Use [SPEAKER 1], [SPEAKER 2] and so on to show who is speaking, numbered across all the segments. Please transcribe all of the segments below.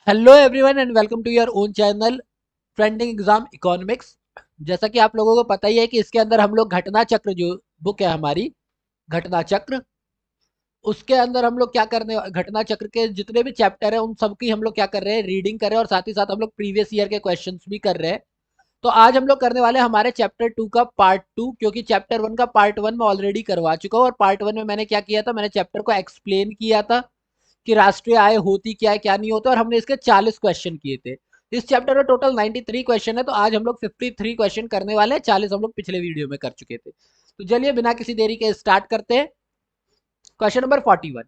[SPEAKER 1] Hello everyone and welcome to your own channel trending exam economics. जैसा कि आप लोगों को पता ही है कि इसके अंदर हम लोग घटना चक्र जो बुक है हमारी घटना चक्र, उसके अंदर हम लोग क्या करने घटना चक्र के जितने भी चैप्टर है उन सबकी हम लोग क्या कर रहे हैं, रीडिंग कर रहे हैं और साथ ही साथ हम लोग प्रीवियस ईयर के क्वेश्चंस भी कर रहे हैं। तो आज हम लोग करने वाले हैं हमारे चैप्टर 2 का पार्ट 2, क्योंकि चैप्टर 1 का पार्ट 1 मैं ऑलरेडी करवा चुका हूँ और पार्ट 1 में मैंने क्या किया था, मैंने चैप्टर को एक्सप्लेन किया था कि राष्ट्रीय आय होती क्या है क्या नहीं होता, और हमने इसके 40 क्वेश्चन किए थे। इस चैप्टर में टोटल 93 क्वेश्चन है, तो आज हम लोग 53 क्वेश्चन करने वाले हैं। 40 हम लोग पिछले वीडियो में कर चुके थे। तो चलिए बिना किसी देरी के स्टार्ट करते हैं। क्वेश्चन नंबर 41,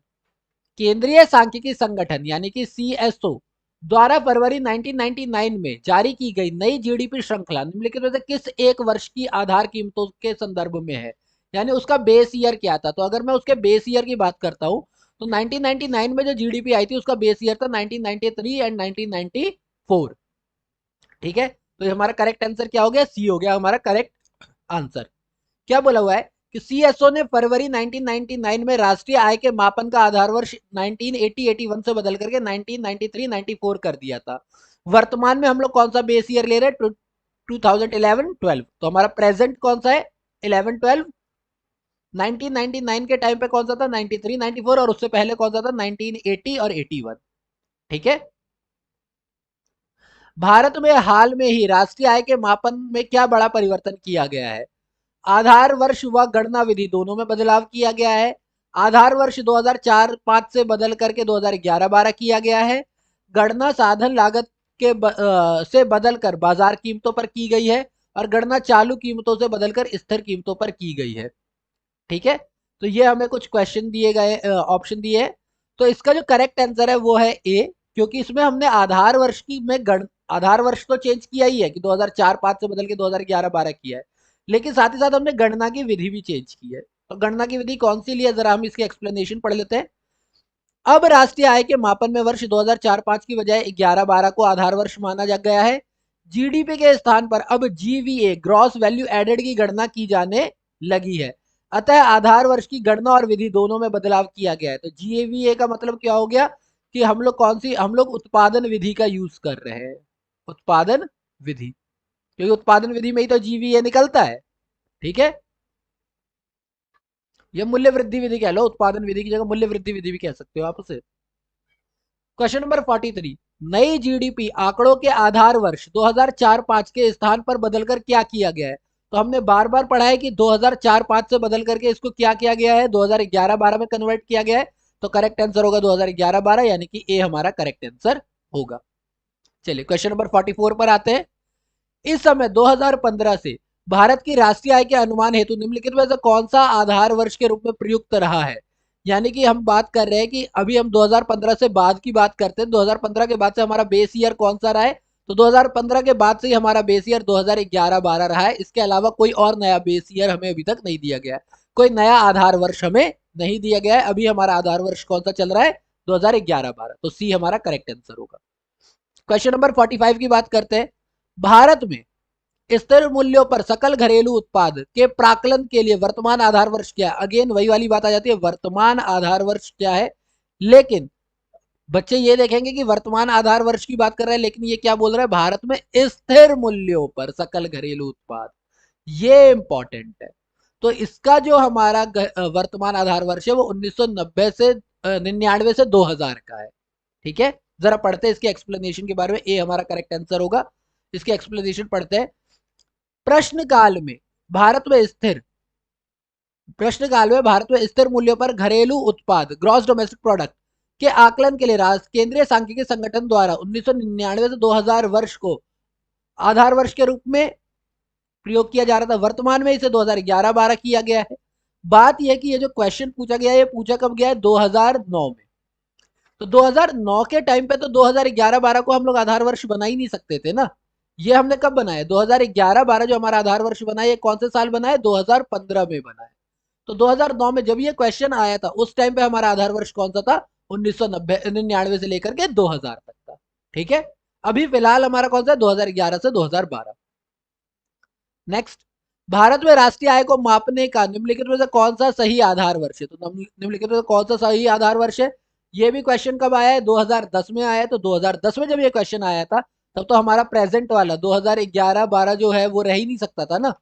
[SPEAKER 1] केंद्रीय सांख्यिकी संगठन यानी कि सीएसओ द्वारा फरवरी 1999 में जारी की गई नई जीडीपी श्रृंखला निम्नलिखित में से किस एक वर्ष की आधार कीमतों के संदर्भ में है, यानी उसका बेस ईयर क्या था। तो अगर मैं उसके बेस ईयर की बात करता हूं तो 1999 में जो जीडीपी आई थी उसका बेस ईयर था 1993 एंड 1994। ठीक है, तो ये हमारा करेक्ट आंसर क्या हो गया, सी हो गया हमारा करेक्ट आंसर। क्या बोला हुआ है कि सीएसओ ने फरवरी 1999 में राष्ट्रीय आय के मापन का आधार वर्ष 1980-81 से बदल करके 1993-94 कर दिया था। वर्तमान में हम लोग कौन सा बेस ईयर ले रहे हैं, 2011-12। तो हमारा प्रेजेंट कौन सा है, 11-12। 1999 के टाइम पे कौन सा था, 93-94, और उससे पहले कौन सा था, 1980 और 81। ठीक है, भारत में हाल में ही राष्ट्रीय आय के मापन में क्या बड़ा परिवर्तन किया गया है। आधार वर्ष व गणना विधि दोनों में बदलाव किया गया है। आधार वर्ष 2004-5 से बदल करके 2011-12 किया गया है। गणना साधन लागत से बदलकर बाजार कीमतों पर की गई है और गणना चालू कीमतों से बदलकर स्थिर कीमतों पर की गई है। ठीक है, तो ये हमें कुछ क्वेश्चन दिए गए, ऑप्शन दिए हैं। तो इसका जो करेक्ट आंसर है वो है ए, क्योंकि इसमें हमने आधार वर्ष की में गण आधार वर्ष तो चेंज किया ही है कि 2004-5 से बदल के 2011-12 किया है, लेकिन साथ ही साथ हमने गणना की विधि भी चेंज की है। तो गणना की विधि कौन सी ली है, जरा हम इसकी एक्सप्लेनेशन पढ़ लेते हैं। अब राष्ट्रीय आय के मापन में वर्ष 2004-5 की बजाय 11-12 को आधार वर्ष माना जा गया है। जीडीपी के स्थान पर अब जीवीए ग्रॉस वैल्यू एडेड की गणना की जाने लगी है। अतः आधार वर्ष की गणना और विधि दोनों में बदलाव किया गया है। तो जीवीए का मतलब क्या हो गया कि हम लोग उत्पादन विधि का यूज कर रहे हैं, उत्पादन विधि, क्योंकि उत्पादन विधि में ही तो जीवीए निकलता है। ठीक है, ये मूल्य वृद्धि विधि कह लो, उत्पादन विधि की जगह मूल्य वृद्धि विधि भी कह सकते हो आप उसे। क्वेश्चन नंबर 43, नई जीडीपी आंकड़ों के आधार वर्ष 2004-5 के स्थान पर बदलकर क्या किया गया है। तो हमने बार बार पढ़ा है कि 2004-5 से बदल करके इसको क्या किया गया है, 2011-12 में कन्वर्ट किया गया है। तो करेक्ट आंसर होगा 2011-12, यानी कि ए हमारा करेक्ट आंसर होगा। चलिए क्वेश्चन नंबर 44 पर आते हैं। इस समय 2015 से भारत की राष्ट्रीय आय के अनुमान हेतु निम्नलिखित में से कौन सा आधार वर्ष के रूप में प्रयुक्त रहा है। यानी कि हम बात कर रहे हैं कि अभी हम 2015 से बाद की बात करते हैं, 2015 के बाद से हमारा बेस ईयर कौन सा रहा है। तो 2015 के बाद से ही हमारा बेस ईयर 2011-12 रहा है। इसके अलावा कोई और नया बेस ईयर हमें अभी तक नहीं दिया गया है, कोई नया आधार वर्ष हमें नहीं दिया गया है। अभी हमारा आधार वर्ष कौन सा चल रहा है, 2011-12। तो सी हमारा करेक्ट आंसर होगा। क्वेश्चन नंबर 45 की बात करते हैं। भारत में स्थिर मूल्यों पर सकल घरेलू उत्पाद के प्राकलन के लिए वर्तमान आधार वर्ष क्या है। अगेन वही वाली बात आ जाती है, वर्तमान आधार वर्ष क्या है। लेकिन बच्चे ये देखेंगे कि वर्तमान आधार वर्ष की बात कर रहे हैं, लेकिन ये क्या बोल रहा है, भारत में स्थिर मूल्यों पर सकल घरेलू उत्पाद, ये इंपॉर्टेंट है। तो इसका जो हमारा वर्तमान आधार वर्ष है वो 1990 से 99 से 2000 का है। ठीक है, जरा पढ़ते हैं इसके एक्सप्लेनेशन के बारे में। ए हमारा करेक्ट आंसर होगा। इसके एक्सप्लेनेशन पढ़ते हैं। प्रश्न काल में भारत में स्थिर प्रश्नकाल में भारत में स्थिर मूल्यों पर घरेलू उत्पाद ग्रॉस डोमेस्टिक प्रोडक्ट के आकलन के लिए केंद्रीय सांख्यिकी संगठन द्वारा 1999 से 2000 वर्ष को आधार वर्ष के रूप में प्रयोग किया जा रहा था। वर्तमान में इसे 2011-12 किया गया है। बात यह कि ये जो क्वेश्चन पूछा गया है ये पूछा कब गया है, 2009 में। तो 2009 के टाइम पे तो 2011-12 को हम लोग आधार वर्ष बना ही नहीं सकते थे ना। ये हमने कब बनाया, 2011-12 जो हमारा आधार वर्ष बना है ये कौन से साल बना है, 2015 में बना है। तो 2009 में जब ये क्वेश्चन आया था उस टाइम पे हमारा आधार वर्ष कौन सा था, 1999 से लेकर के 2000 तक था। ठीक है, अभी फिलहाल हमारा कौन सा है, 2011 से 2012। नेक्स्ट, भारत में राष्ट्रीय आय को मापने का निम्नलिखित में से कौन सा सही आधार वर्ष है। तो निम्नलिखित में से कौन सा सही आधार वर्ष है, ये भी क्वेश्चन कब आया है? 2010 में आया है। तो 2010 में जब ये क्वेश्चन आया था तब तो हमारा प्रेजेंट वाला 2011-12 जो है वो रह ही नहीं सकता था ना,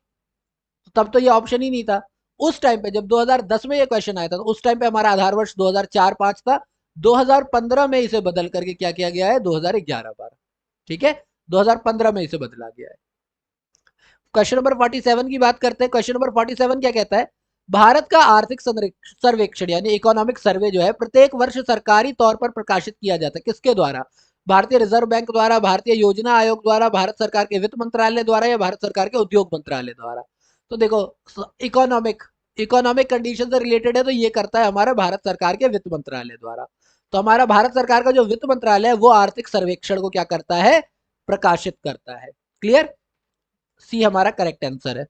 [SPEAKER 1] तब तो ये ऑप्शन ही नहीं था। उस टाइम पे जब 2010 में ये क्वेश्चन आया था तो उस टाइम पे हमारा आधार वर्ष 2004-5 था। 2015 में इसे बदल करके क्या किया गया है? 2011-12। ठीक है, 2015 में इसे बदला गया है। क्वेश्चन नंबर 47 की बात करते हैं। क्वेश्चन नंबर 47 क्या कहता है? भारत का आर्थिक सर्वेक्षण यानी इकोनॉमिक सर्वे जो है प्रत्येक वर्ष सरकारी तौर पर प्रकाशित किया जाता है। किसके द्वारा? भारतीय रिजर्व बैंक द्वारा, भारतीय योजना आयोग द्वारा, भारत सरकार के वित्त मंत्रालय द्वारा या भारत सरकार के उद्योग मंत्रालय द्वारा? तो देखो, इकोनॉमिक इकोनॉमिक कंडीशन से रिलेटेड है तो ये करता है हमारा भारत सरकार के वित्त मंत्रालय द्वारा। तो हमारा भारत सरकार का जो वित्त मंत्रालय है वो आर्थिक सर्वेक्षण को क्या करता है? प्रकाशित करता है। क्लियर? सी हमारा करेक्ट आंसर है।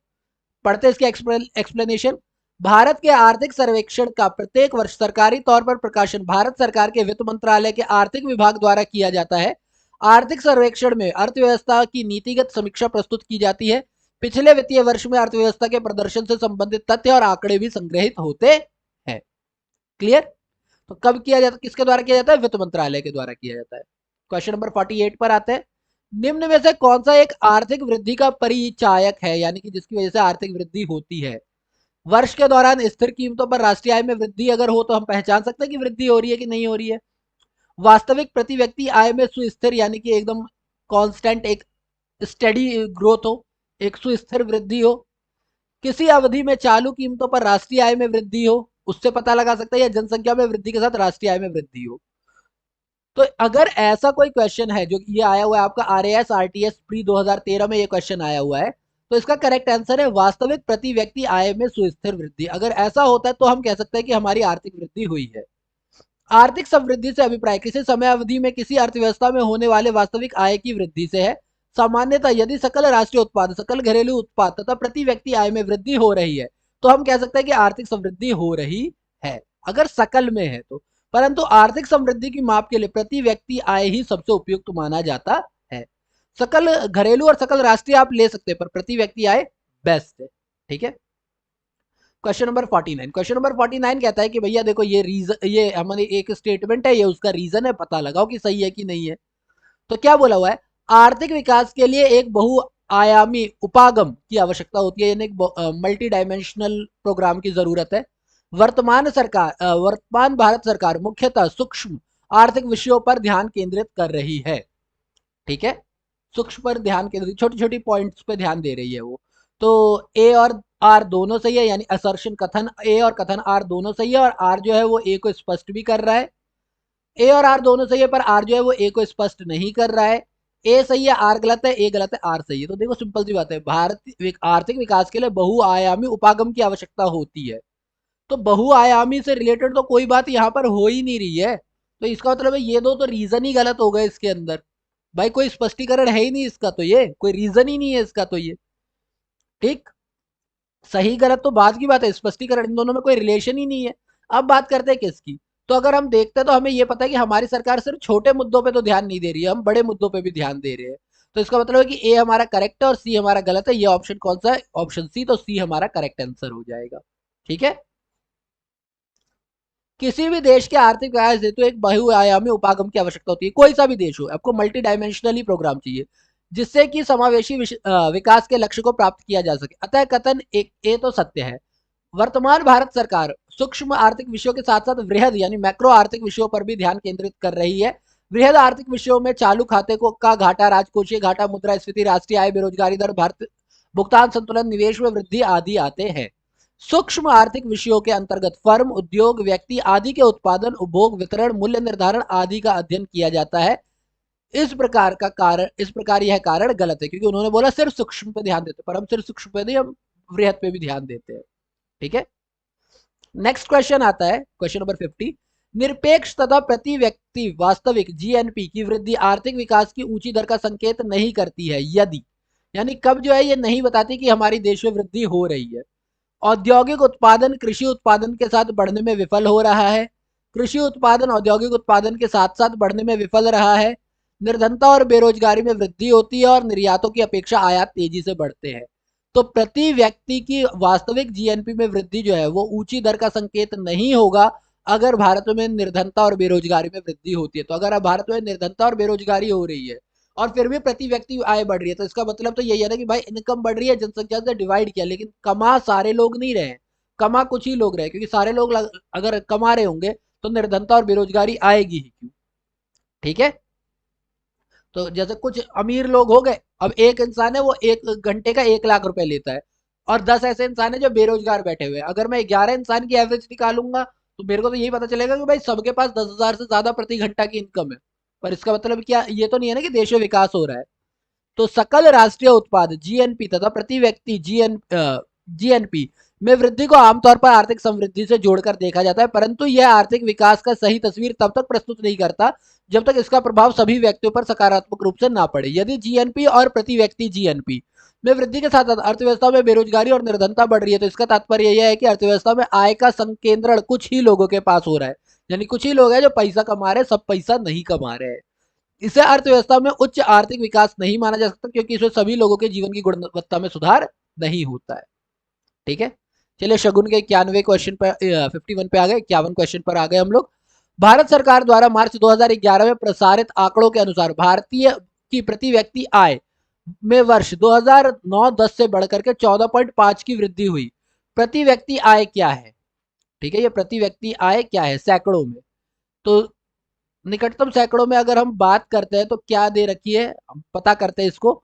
[SPEAKER 1] पढ़ते इसके एक्सप्लेनेशन। भारत के आर्थिक सर्वेक्षण का प्रत्येक वर्ष सरकारी तौर पर प्रकाशन भारत सरकार के वित्त मंत्रालय के आर्थिक विभाग द्वारा किया जाता है। आर्थिक सर्वेक्षण में अर्थव्यवस्था की नीतिगत समीक्षा प्रस्तुत की जाती है। पिछले वित्तीय वर्ष में अर्थव्यवस्था के प्रदर्शन से संबंधित तथ्य और आंकड़े भी संग्रहित होते हैं। क्लियर? तो कब किया जाता है? किसके द्वारा किया जाता है? वित्त मंत्रालय के द्वारा किया जाता है। क्वेश्चन नंबर 48 पर आते हैं। निम्न में से कौन सा एक आर्थिक वृद्धि का परिचायक है, यानी कि जिसकी वजह से आर्थिक वृद्धि होती है? वर्ष के दौरान स्थिर कीमतों पर राष्ट्रीय आय में वृद्धि अगर हो तो हम पहचान सकते हैं कि वृद्धि हो रही है कि नहीं हो रही है। वास्तविक प्रति व्यक्ति आय में सुस्थिर यानी कि एकदम कांस्टेंट, एक स्टडी ग्रोथ हो, एक सुस्थिर वृद्धि हो। किसी अवधि में चालू कीमतों पर राष्ट्रीय आय में वृद्धि हो, उससे पता लगा सकते हैं, या जनसंख्या में वृद्धि के साथ राष्ट्रीय आय में वृद्धि हो। तो अगर ऐसा कोई क्वेश्चन है, जो ये आया हुआ है आपका RAS RTS प्री 2013 में ये क्वेश्चन आया हुआ है, तो इसका करेक्ट आंसर है वास्तविक प्रति व्यक्ति आय में सुस्थिर वृद्धि। अगर ऐसा होता है तो हम कह सकते हैं कि हमारी आर्थिक वृद्धि हुई है। आर्थिक समृद्धि से अभिप्राय किसी समय अवधि में किसी अर्थव्यवस्था में होने वाले वास्तविक आय की वृद्धि से है। सामान्यतः यदि सकल राष्ट्रीय उत्पाद, सकल घरेलू उत्पाद तथा प्रति व्यक्ति आय में वृद्धि हो रही है तो हम कह सकते हैं कि आर्थिक समृद्धि हो रही है, अगर सकल में है तो। परंतु आर्थिक समृद्धि की माप के लिए प्रति व्यक्ति आय ही सबसे उपयुक्त माना जाता है। सकल घरेलू और सकल राष्ट्रीय आप ले सकते हैं, पर प्रति व्यक्ति आय बेस्ट है। ठीक है। Question number 49। क्वेश्चन नंबर 49 कहता है कि भैया देखो, ये रीजन, ये हमारी एक स्टेटमेंट है, ये उसका रीजन है, पता लगाओ कि सही है कि नहीं है। तो क्या बोला हुआ है? आर्थिक विकास के लिए एक बहुआयामी उपागम की आवश्यकता होती है, यानी एक मल्टी डायमेंशनल प्रोग्राम की जरूरत है। वर्तमान भारत सरकार मुख्यतः सूक्ष्म आर्थिक विषयों पर ध्यान केंद्रित कर रही है। ठीक है, सूक्ष्म पर ध्यान केंद्रित, छोटी छोटी पॉइंट्स पे ध्यान दे रही है वो। तो ए और आर दोनों सही है, यानी असर्शन, कथन ए और कथन आर दोनों सही है, और आर जो है वो ए को स्पष्ट भी कर रहा है। ए और आर दोनों सही है, पर आर जो है वो ए को स्पष्ट नहीं कर रहा है। ए सही है, आर गलत है, ए गलत है, आर सही है। तो देखो, सिंपल सी बात है, भारत आर्थिक विकास के लिए बहुआयामी उपागम की आवश्यकता होती है। तो बहुआयामी से रिलेटेड तो कोई बात यहाँ पर हो ही नहीं रही है, तो इसका मतलब है ये दो तो रीजन ही गलत हो गए इसके अंदर। भाई कोई स्पष्टीकरण है ही नहीं इसका, तो ये कोई रीजन ही नहीं है इसका, तो ये ठीक। सही गलत तो बात की बात है, स्पष्टीकरण इन दोनों में कोई रिलेशन ही नहीं है। अब बात करते हैं किसकी। तो अगर हम देखते हैं तो हमें यह पता है कि हमारी सरकार सिर्फ छोटे मुद्दों पे तो ध्यान नहीं दे रही है, हम बड़े मुद्दों पे भी ध्यान दे रहे हैं। तो इसका मतलब है कि ए हमारा करेक्ट है और सी हमारा गलत है। ये ऑप्शन कौन सा है? Option C. तो सी हमारा करेक्ट आंसर हो जाएगा। ठीक है। किसी भी देश के आर्थिक विकास हेतु एक बहुआयामी उपागम की आवश्यकता होती है। कोई सा भी देश हो, आपको मल्टी डायमेंशनली प्रोग्राम चाहिए जिससे कि समावेशी विकास के लक्ष्य को प्राप्त किया जा सके। अतः कथन एक ए तो सत्य है। वर्तमान भारत सरकार सूक्ष्म आर्थिक विषयों के साथ साथ वृहद यानी मैक्रो आर्थिक विषयों पर भी ध्यान केंद्रित कर रही है। वृहद आर्थिक विषयों में चालू खाते को का घाटा, राजकोषीय घाटा, मुद्रास्फीति, राष्ट्रीय आय, बेरोजगारी दर, भारत भुगतान संतुलन, निवेश में वृद्धि आदि आते हैं। सूक्ष्म आर्थिक विषयों के अंतर्गत फर्म, उद्योग, व्यक्ति आदि के उत्पादन, उपभोग, वितरण, मूल्य निर्धारण आदि का अध्ययन किया जाता है। इस प्रकार यह कारण गलत है, क्योंकि उन्होंने बोला सिर्फ सूक्ष्म पे ध्यान देते, पर हम सिर्फ सूक्ष्म पे नहीं, हम वृहद पे भी ध्यान देते हैं। ठीक है। नेक्स्ट क्वेश्चन आता है, क्वेश्चन नंबर 50। निरपेक्ष तथा प्रति व्यक्ति वास्तविक GNP की वृद्धि आर्थिक विकास की ऊंची दर का संकेत नहीं करती है, यदि, यानी कब जो है ये नहीं बताती कि हमारी देश में वृद्धि हो रही है। औद्योगिक उत्पादन कृषि उत्पादन के साथ बढ़ने में विफल हो रहा है। कृषि उत्पादन औद्योगिक उत्पादन के साथ साथ बढ़ने में विफल रहा है। निर्धनता और बेरोजगारी में वृद्धि होती है और निर्यातों की अपेक्षा आयात तेजी से बढ़ते हैं। तो प्रति व्यक्ति की वास्तविक GNP में वृद्धि जो है वो ऊंची दर का संकेत नहीं होगा अगर भारत में निर्धनता और बेरोजगारी में वृद्धि होती है। तो अगर अब भारत में निर्धनता और बेरोजगारी हो रही है और फिर भी प्रति व्यक्ति आय बढ़ रही है, तो इसका मतलब तो यही है ना कि भाई इनकम बढ़ रही है, जनसंख्या से डिवाइड किया, लेकिन कमा सारे लोग नहीं रहे, कमा कुछ ही लोग रहे, क्योंकि सारे लोग अगर कमा रहे होंगे तो निर्धनता और बेरोजगारी आएगी ही क्यों। ठीक है, तो जैसे कुछ अमीर लोग हो गए, अब एक इंसान है वो एक घंटे का 1 लाख रुपए लेता है, और 10 ऐसे इंसान है जो बेरोजगार बैठे हुए हैं। अगर मैं 11 इंसान की एवरेज निकालूंगा तो मेरे को तो यही पता चलेगा कि भाई सबके पास 10,000 से ज्यादा प्रति घंटा की इनकम है। पर इसका मतलब क्या ये तो नहीं है ना कि देश में विकास हो रहा है। तो सकल राष्ट्रीय उत्पाद जीएनपी तथा प्रति व्यक्ति जीएनपी में वृद्धि को आमतौर पर आर्थिक समृद्धि से जोड़कर देखा जाता है, परंतु यह आर्थिक विकास का सही तस्वीर तब तक प्रस्तुत नहीं करता जब तक इसका प्रभाव सभी व्यक्तियों पर सकारात्मक रूप से ना पड़े। यदि जीएनपी और प्रति व्यक्ति जीएनपी में वृद्धि के साथ साथ अर्थव्यवस्था में बेरोजगारी और निर्धनता बढ़ रही है, तो इसका तात्पर्य यह है कि अर्थव्यवस्था में आय का संकेंद्रण कुछ ही लोगों के पास हो रहा है। यानी कुछ ही लोग हैं जो पैसा कमा रहे हैं, सब पैसा नहीं कमा रहे हैं। इसे अर्थव्यवस्था में उच्च आर्थिक विकास नहीं माना जा सकता, क्योंकि इसमें सभी लोगों के जीवन की गुणवत्ता में सुधार नहीं होता है। ठीक है, चलिए शगुन के 91 क्वेश्चन पर 51 पे आ गए, 51 क्वेश्चन पर आ गए हम लोग। भारत सरकार द्वारा मार्च 2011 में प्रसारित आंकड़ों के अनुसार भारतीय की प्रति व्यक्ति आय में वर्ष 2009-10 से बढ़कर के 14.5 की वृद्धि हुई। प्रति व्यक्ति आय क्या है? ठीक है, ये प्रति व्यक्ति आय क्या है सैकड़ों में। तो निकटतम सैकड़ों में अगर हम बात करते हैं तो क्या दे रखी है, हम पता करते हैं इसको।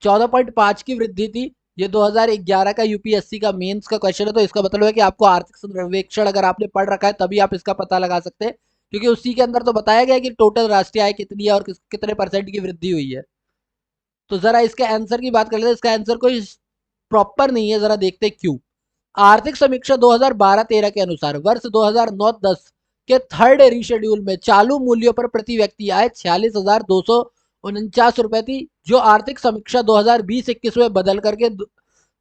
[SPEAKER 1] 14.5 की वृद्धि थी, ये 2011 का यूपीएससी का मेंस का क्वेश्चन है, तो इसका मतलब है कि आपको आर्थिक सर्वेक्षण अगर आपने पढ़ रखा है तभी आप इसका पता लगा सकते हैं, क्योंकि उसी के अंदर तो बताया गया कि टोटल राष्ट्रीय आय कितनी है और कितने परसेंट की वृद्धि हुई है। तो जरा इसके आंसर की बात कर लेते हैं। इसका आंसर कोई प्रॉपर नहीं है, जरा देखते हैं क्यों। आर्थिक समीक्षा 2012-13 के अनुसार वर्ष 2009-10 के थर्ड रिशेड्यूल में चालू मूल्यों पर प्रति व्यक्ति आय 46,249 रुपए थी, जो आर्थिक समीक्षा 2020-21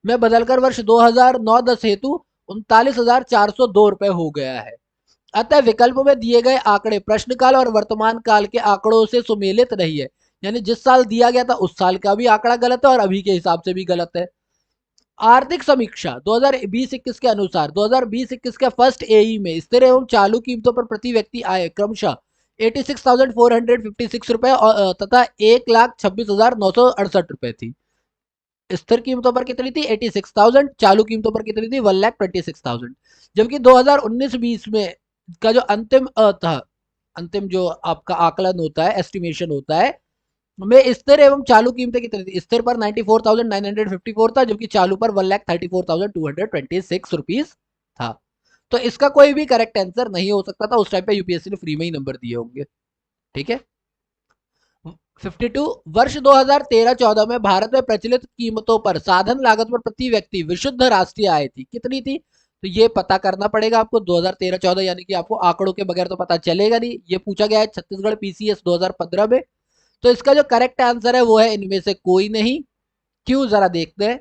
[SPEAKER 1] में बदलकर वर्ष 2009-10 हेतु 39,402 रुपए हो गया है। अतः विकल्प में दिए गए आंकड़े प्रश्नकाल और वर्तमान काल के आंकड़ों से सुमेलित नहीं है, यानी जिस साल दिया गया था उस साल का भी आंकड़ा गलत है और अभी के हिसाब से भी गलत है। आर्थिक समीक्षा 2020-21 के अनुसार 2020-21 के फर्स्ट एई में स्थिर एवं चालू कीमतों पर प्रति व्यक्ति आय क्रमशः 86,456 रुपए तथा 1,26,968 रुपए थी। स्थिर कीमतों पर कितनी थी? 86,000। चालू कीमतों पर कितनी थी? 1,26,000। जबकि 2019-20 में का जो अंतिम था, अंतिम जो आपका आकलन होता है, एस्टिमेशन होता है, में स्थिर एवं चालू कीमतें कितनी थी? स्थिर पर 94,954 था, जबकि चालू पर 1,34,226 रुपीज था। तो इसका कोई भी करेक्ट आंसर नहीं हो सकता था। उस टाइम पे यूपीएससी ने फ्री में ही नंबर दिए होंगे। ठीक है, 52 वर्ष 2013-14 में भारत में प्रचलित कीमतों पर साधन लागत पर प्रति व्यक्ति विशुद्ध राष्ट्रीय आय थी, कितनी थी? तो ये पता करना पड़ेगा आपको 2013-14, यानी कि आपको आंकड़ों के बगैर तो पता चलेगा नहीं। ये पूछा गया है छत्तीसगढ़ पीसीएस 2015 में। तो इसका जो करेक्ट आंसर है वो है इनमें से कोई नहीं। क्यों, जरा देखते हैं।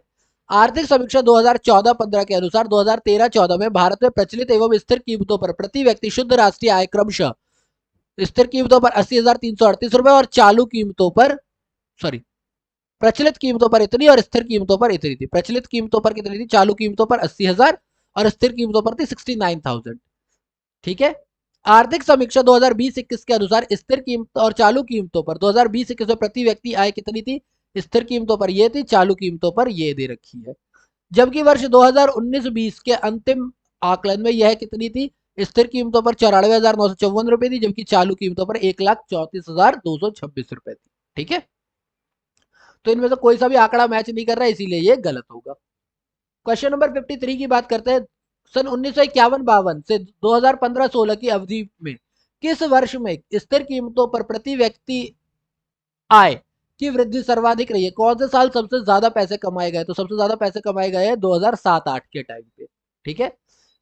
[SPEAKER 1] आर्थिक समीक्षा 2014-15 के अनुसार 2013-14 में भारत में प्रचलित एवं स्थिर कीमतों पर प्रति व्यक्ति शुद्ध राष्ट्रीय आय क्रमशः स्थिर कीमतों पर 80,338 रुपए और चालू कीमतों पर, सॉरी, प्रचलित कीमतों पर इतनी और स्थिर कीमतों पर इतनी थी। प्रचलित कीमतों पर कितनी थी? चालू कीमतों पर 80,000 और स्थिर कीमतों पर थी 69,000। ठीक है, आर्थिक समीक्षा 2020-21 के अनुसार स्थिर कीमत और चालू कीमतों पर 2020-21 में प्रति व्यक्ति आय कितनी थी? स्थिर कीमतों पर ये थी, चालू कीमतों पर ये दे रखी है। जबकि वर्ष 2019-20 के अंतिम आकलन में यह कितनी थी? स्थिर कीमतों पर 94,954 रुपए थी, जबकि चालू कीमतों पर 1,34,226 रुपए थी। ठीक है, तो इनमें से कोई सा भी आंकड़ा मैच नहीं कर रहा है, इसीलिए ये गलत होगा। क्वेश्चन नंबर 53 की बात करते हैं। सन 1951-52 से 2015-16 की अवधि में किस वर्ष में स्थिर कीमतों पर प्रति व्यक्ति आय की वृद्धि सर्वाधिक रही है? कौन से साल सबसे ज्यादा पैसे कमाए गए? तो सबसे ज्यादा पैसे कमाए गए हैं 2007-8 के टाइम पे। ठीक है,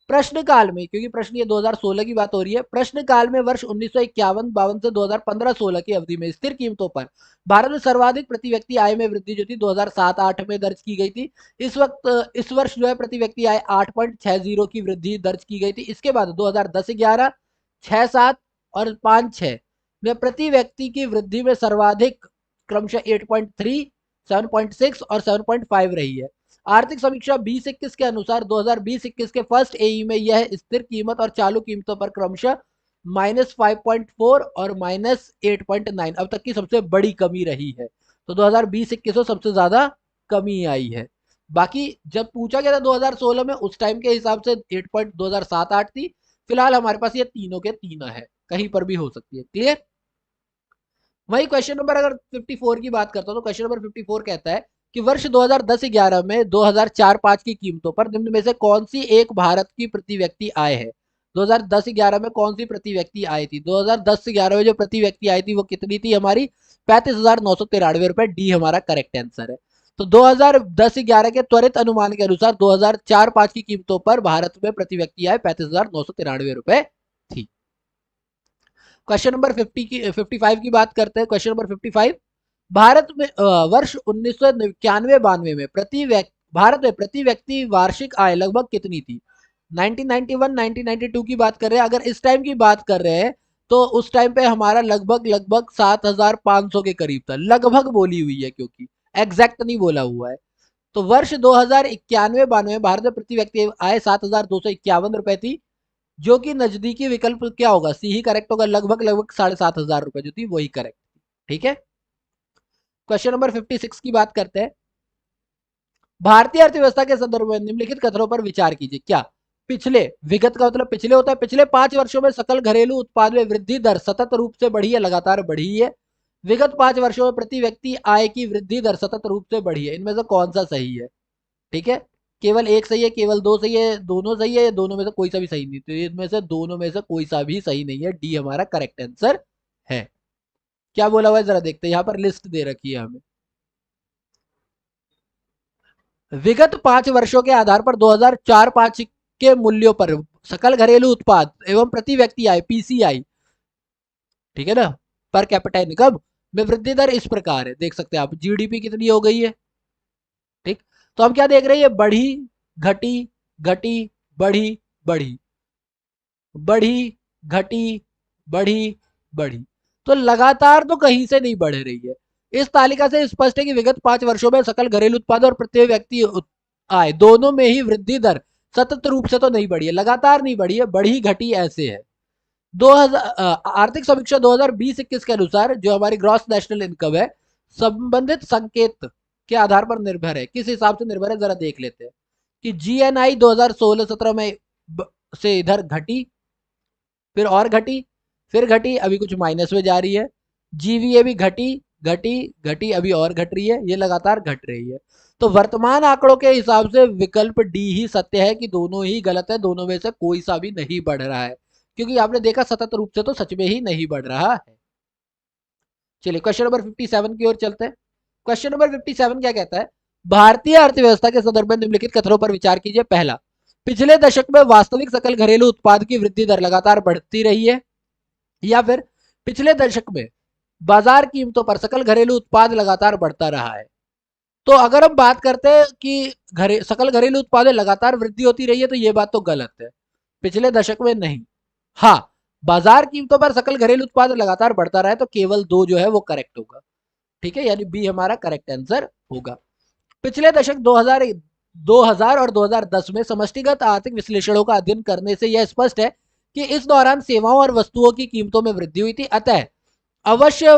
[SPEAKER 1] प्रश्न काल में, क्योंकि प्रश्न ये 2016 की बात हो रही है, प्रश्न काल में वर्ष 1951-52 से 2015-16 की अवधि में स्थिर कीमतों पर भारत में सर्वाधिक प्रति व्यक्ति आय में वृद्धि जो थी 2007-8 में दर्ज की गई थी। इस वर्ष जो है प्रति व्यक्ति आय 8.60 की वृद्धि दर्ज की गई थी। इसके बाद 2010-11, 6-7 और 5-6 में प्रति व्यक्ति की वृद्धि में सर्वाधिक क्रमशः 8.3, 7.6 और 7.5 रही है। आर्थिक समीक्षा 2021 के अनुसार 2020-21 के फर्स्ट एई में यह स्थिर कीमत और चालू कीमतों पर क्रमशः -5.4 और -8.9 अब तक की सबसे बड़ी कमी रही है। तो 2020-21 में सबसे ज्यादा कमी आई है। बाकी जब पूछा गया था 2016 में, उस टाइम के हिसाब से 8.2078 थी। फिलहाल हमारे पास ये तीनों के तीनों है, कहीं पर भी हो सकती है। क्लियर। वही क्वेश्चन नंबर अगर 54 की बात करता हूं तो क्वेश्चन नंबर 54 कहता है कि वर्ष 2010-11 में 2004-5 की कीमतों पर निम्न में से कौन सी एक भारत की प्रति व्यक्ति आय है। 2010-11 में कौन सी प्रति व्यक्ति आई थी। 2010-11 में जो प्रति व्यक्ति आई थी वो कितनी थी हमारी, 35,993 रुपए। डी हमारा करेक्ट आंसर है। तो 2010-11 के त्वरित अनुमान के अनुसार 2004-5 की कीमतों पर भारत में प्रति व्यक्ति आय 35,993 रुपए थी। क्वेश्चन नंबर 55 की बात करते हैं। क्वेश्चन नंबर 55, भारत में वर्ष 1991-92 में भारत में प्रति व्यक्ति वार्षिक आय लगभग कितनी थी। 1991-1992 की बात कर रहे हैं। अगर इस टाइम की बात कर रहे हैं तो उस टाइम पे हमारा लगभग 7,500 के करीब था। लगभग बोली हुई है क्योंकि एग्जैक्ट नहीं बोला हुआ है। तो वर्ष 2091-92 में भारत में प्रति व्यक्ति आय 7,251 रुपए थी, जो कि नजदीकी विकल्प क्या होगा, सी ही करेक्ट होगा। लगभग 7,500 रुपए जो थी वही करेक्ट थी। ठीक है। क्वेश्चन नंबर 56 की बात करते हैं। भारतीय अर्थव्यवस्था के संदर्भ में निम्नलिखित कथनों पर विचार कीजिए। क्या पिछले, विगत का मतलब पिछले होता है, पिछले 5 वर्षों में सकल घरेलू उत्पाद में वृद्धि दर सतत रूप से बढ़ी है, लगातार बढ़ी है। विगत 5 वर्षों में प्रति व्यक्ति आय की वृद्धि दर सतत रूप से बढ़ी है। इनमें से कौन सा सही है। ठीक है। केवल एक सही है, केवल दो सही है, दोनों सही है, या दोनों में से कोई सा भी सही नहीं। तो इनमें से दोनों में से कोई सा भी सही नहीं है। डी हमारा करेक्ट आंसर है। क्या बोला हुआ है जरा देखते हैं। यहां पर लिस्ट दे रखी है हमें। विगत 5 वर्षों के आधार पर 2004-5 के मूल्यों पर सकल घरेलू उत्पाद एवं प्रति व्यक्ति आय पीसीआई, ठीक है ना, पर कैपिटा इनकम में वृद्धि दर इस प्रकार है। देख सकते हैं आप जीडीपी कितनी हो गई है। ठीक। तो हम क्या देख रहे हैं, बढ़ी घटी घटी बढ़ी बढ़ी बढ़ी घटी बढ़ी बढ़ी। तो लगातार तो कहीं से नहीं बढ़ रही है। इस तालिका से स्पष्ट है कि विगत 5 वर्षों में सकल घरेलू उत्पाद और प्रति व्यक्ति आय दोनों में ही वृद्धि दर सतत रूप से तो नहीं बढ़ी है, लगातार नहीं बढ़ी है, बढ़ी घटी ऐसे है। 2000 आर्थिक समीक्षा 2020-21 के अनुसार जो हमारी ग्रॉस नेशनल इनकम है संबंधित संकेत के आधार पर निर्भर है। किस हिसाब से निर्भर है जरा देख लेते हैं कि जीएनआई 2016-17 में से इधर घटी, फिर और घटी, फिर घटी, अभी कुछ माइनस में जा रही है। जीवीए भी घटी घटी घटी, अभी और घट रही है, ये लगातार घट रही है। तो वर्तमान आंकड़ों के हिसाब से विकल्प डी ही सत्य है कि दोनों ही गलत है, दोनों में से कोई सा भी नहीं बढ़ रहा है, क्योंकि आपने देखा सतत रूप से तो सच में ही नहीं बढ़ रहा है। चलिए क्वेश्चन नंबर 57 की ओर चलते हैं। क्वेश्चन नंबर 57 क्या कहता है, भारतीय अर्थव्यवस्था के संदर्भ में निम्नलिखित कथनों पर विचार कीजिए। पहला, पिछले दशक में वास्तविक सकल घरेलू उत्पाद की वृद्धि दर लगातार बढ़ती रही है, या फिर पिछले दशक में बाजार कीमतों पर सकल घरेलू उत्पाद लगातार बढ़ता रहा है। तो अगर हम बात करते हैं कि सकल घरेलू उत्पाद में लगातार वृद्धि होती रही है तो यह बात तो गलत है, पिछले दशक में नहीं। हाँ, बाजार कीमतों पर सकल घरेलू उत्पाद लगातार बढ़ता रहा है, तो केवल दो जो है वो करेक्ट होगा। ठीक है, यानी बी हमारा करेक्ट आंसर होगा। पिछले दशक 2000 और 2010 में समष्टिगत आर्थिक विश्लेषणों का अध्ययन करने से यह स्पष्ट है कि इस दौरान सेवाओं और वस्तुओं की कीमतों में वृद्धि हुई थी। अतः अवश्य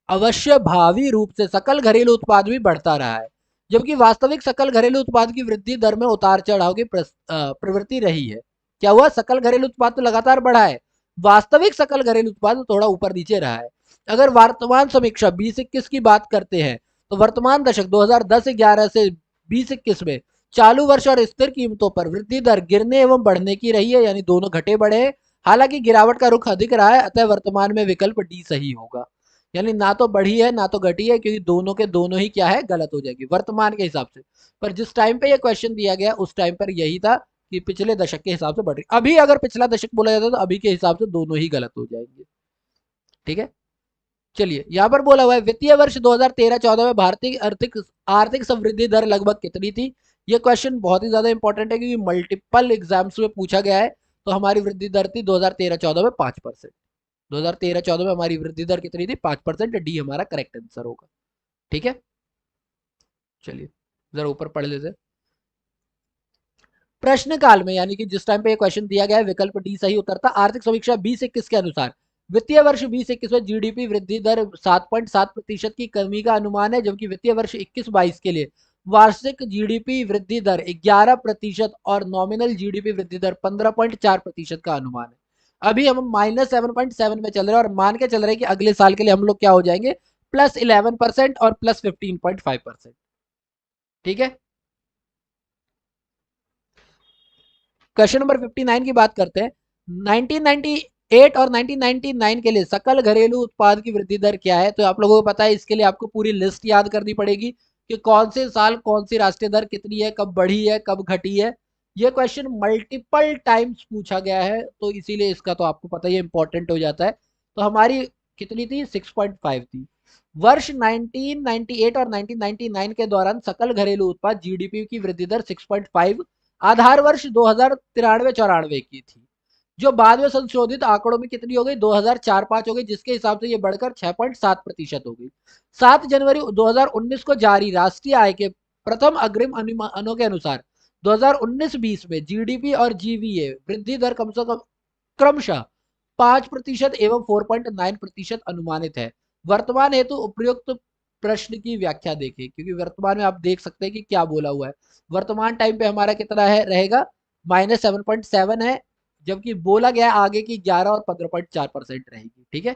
[SPEAKER 1] अवश्य भावी रूप से सकल घरेलू उत्पाद भी बढ़ता रहा है, जबकि वास्तविक सकल घरेलू उत्पाद की वृद्धि दर में उतार चढ़ाव की प्रवृत्ति रही है। क्या हुआ, सकल घरेलू उत्पाद तो लगातार बढ़ा है, वास्तविक सकल घरेलू उत्पाद थोड़ा ऊपर नीचे रहा है। अगर वर्तमान समीक्षा 2021 की बात करते हैं तो वर्तमान दशक 2010-11 से 2021 में चालू वर्ष और स्थिर कीमतों पर वृद्धि दर गिरने एवं बढ़ने की रही है, यानी दोनों घटे बढ़े हैं। हालांकि गिरावट का रुख अधिक रहा है, अतः वर्तमान में विकल्प डी सही होगा। यानी ना तो बढ़ी है ना तो घटी है, क्योंकि दोनों के दोनों ही क्या है, गलत हो जाएगी वर्तमान के हिसाब से। पर जिस टाइम पे ये क्वेश्चन दिया गया उस टाइम पर यही था कि पिछले दशक के हिसाब से बढ़ रही। अभी अगर पिछला दशक बोला जाता तो अभी के हिसाब से दोनों ही गलत हो जाएंगे। ठीक है। चलिए यहां पर बोला हुआ है वित्तीय वर्ष 2013-14 में भारतीय आर्थिक आर्थिक समृद्धि दर लगभग कितनी थी। ये क्वेश्चन बहुत ही ज्यादा इंपॉर्टेंट है क्योंकि मल्टीपल एग्जाम्स में पूछा गया है। तो हमारी वृद्धि दर थी 2013-14 में 5%। 2013-14 में हमारी वृद्धि दर कितनी थी, 5%। डी हमारा करेक्ट आंसर होगा। ठीक है। चलिए जरा ऊपर पढ़ लेते। प्रश्न काल में यानी कि जिस टाइम पे ये क्वेश्चन दिया गया है विकल्प डी सही उत्तर था। आर्थिक समीक्षा 2021 के अनुसार वित्तीय वर्ष 2021 में जीडीपी वृद्धि दर 7.7% की कमी का अनुमान है, जबकि वित्तीय वर्ष 21-22 के लिए वार्षिक जीडीपी वृद्धि दर 11% और नॉमिनल जीडीपी वृद्धि दर 15.4% का अनुमान है। अभी हम -7.7 में चल रहे हैं और मान के चल रहे हैं कि अगले साल के लिए हम लोग क्या हो जाएंगे, +11% और +15.5%। ठीक है, क्वेश्चन नंबर 59 की बात करते हैं। 1998 और 1999 के लिए सकल घरेलू उत्पाद की वृद्धि दर क्या है? तो आप लोगों को पता है, इसके लिए आपको पूरी लिस्ट याद करनी पड़ेगी कि कौन से साल कौन सी राष्ट्रीय दर कितनी है, कब बढ़ी है, कब घटी है। ये क्वेश्चन मल्टीपल टाइम्स पूछा गया है, तो इसीलिए इसका तो आपको पता ही इंपॉर्टेंट हो जाता है। तो हमारी कितनी थी? 6.5 थी। वर्ष 1998 और 1999 के दौरान सकल घरेलू उत्पाद जीडीपी की वृद्धि दर 6.5 आधार वर्ष 2093-94 की थी, जो बाद में संशोधित आंकड़ों में कितनी हो गई? 2004-5 हो गई, जिसके हिसाब से ये बढ़कर 6.7% हो गई। 7 जनवरी 2019 को जारी राष्ट्रीय आय के प्रथम अग्रिम अनुमानों के अनुसार 2019-20 में जीडीपी और जीवीए वृद्धि दर कम से कम क्रमशः 5% एवं 4.9% अनुमानित है। वर्तमान हेतु उपयुक्त प्रश्न की व्याख्या देखें, क्योंकि वर्तमान में आप देख सकते हैं कि क्या बोला हुआ है। वर्तमान टाइम पे हमारा कितना है रहेगा? -7.7 है, जबकि बोला गया है आगे की 11 और 15.4% रहेगी। ठीक है,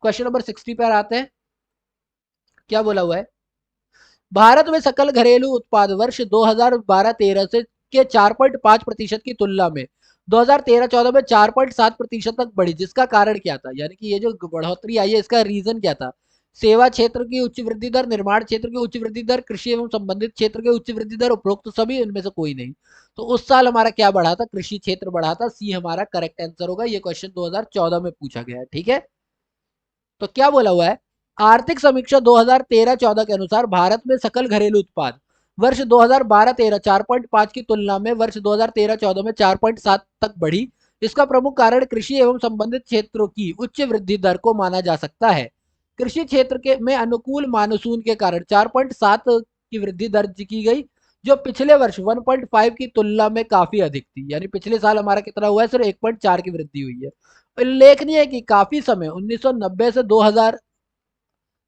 [SPEAKER 1] क्वेश्चन नंबर 60 पर आते हैं। क्या बोला हुआ है? भारत में सकल घरेलू उत्पाद वर्ष 2012-13 से के 4.5% की तुलना में 2013-14 में 4.7% तक बढ़ी, जिसका कारण क्या था? यानी कि ये जो बढ़ोतरी आई है, इसका रीजन क्या था? सेवा क्षेत्र की उच्च वृद्धि दर, निर्माण क्षेत्र की उच्च वृद्धि दर, कृषि एवं संबंधित क्षेत्र की उच्च वृद्धि दर, उपरोक्त सभी, इनमें से कोई नहीं। तो उस साल हमारा क्या बढ़ा था? कृषि क्षेत्र बढ़ा था। सी हमारा करेक्ट आंसर होगा। ये क्वेश्चन 2014 में पूछा गया है। ठीक है, तो क्या बोला हुआ है? आर्थिक समीक्षा 2013-14 के अनुसार भारत में सकल घरेलू उत्पाद वर्ष 2012-13 4.5 की तुलना में वर्ष 2013-14 में 4.7 तक बढ़ी। इसका प्रमुख कारण कृषि एवं संबंधित क्षेत्रों की उच्च वृद्धि दर को माना जा सकता है। कृषि क्षेत्र के में अनुकूल मानसून के कारण 4.7 की वृद्धि दर्ज की गई, जो पिछले वर्ष 1.5 की तुलना में काफी अधिक थी। यानी पिछले साल हमारा कितना हुआ है? सिर्फ 1.4 की वृद्धि हुई है। उल्लेखनीय है कि काफी समय 1990 से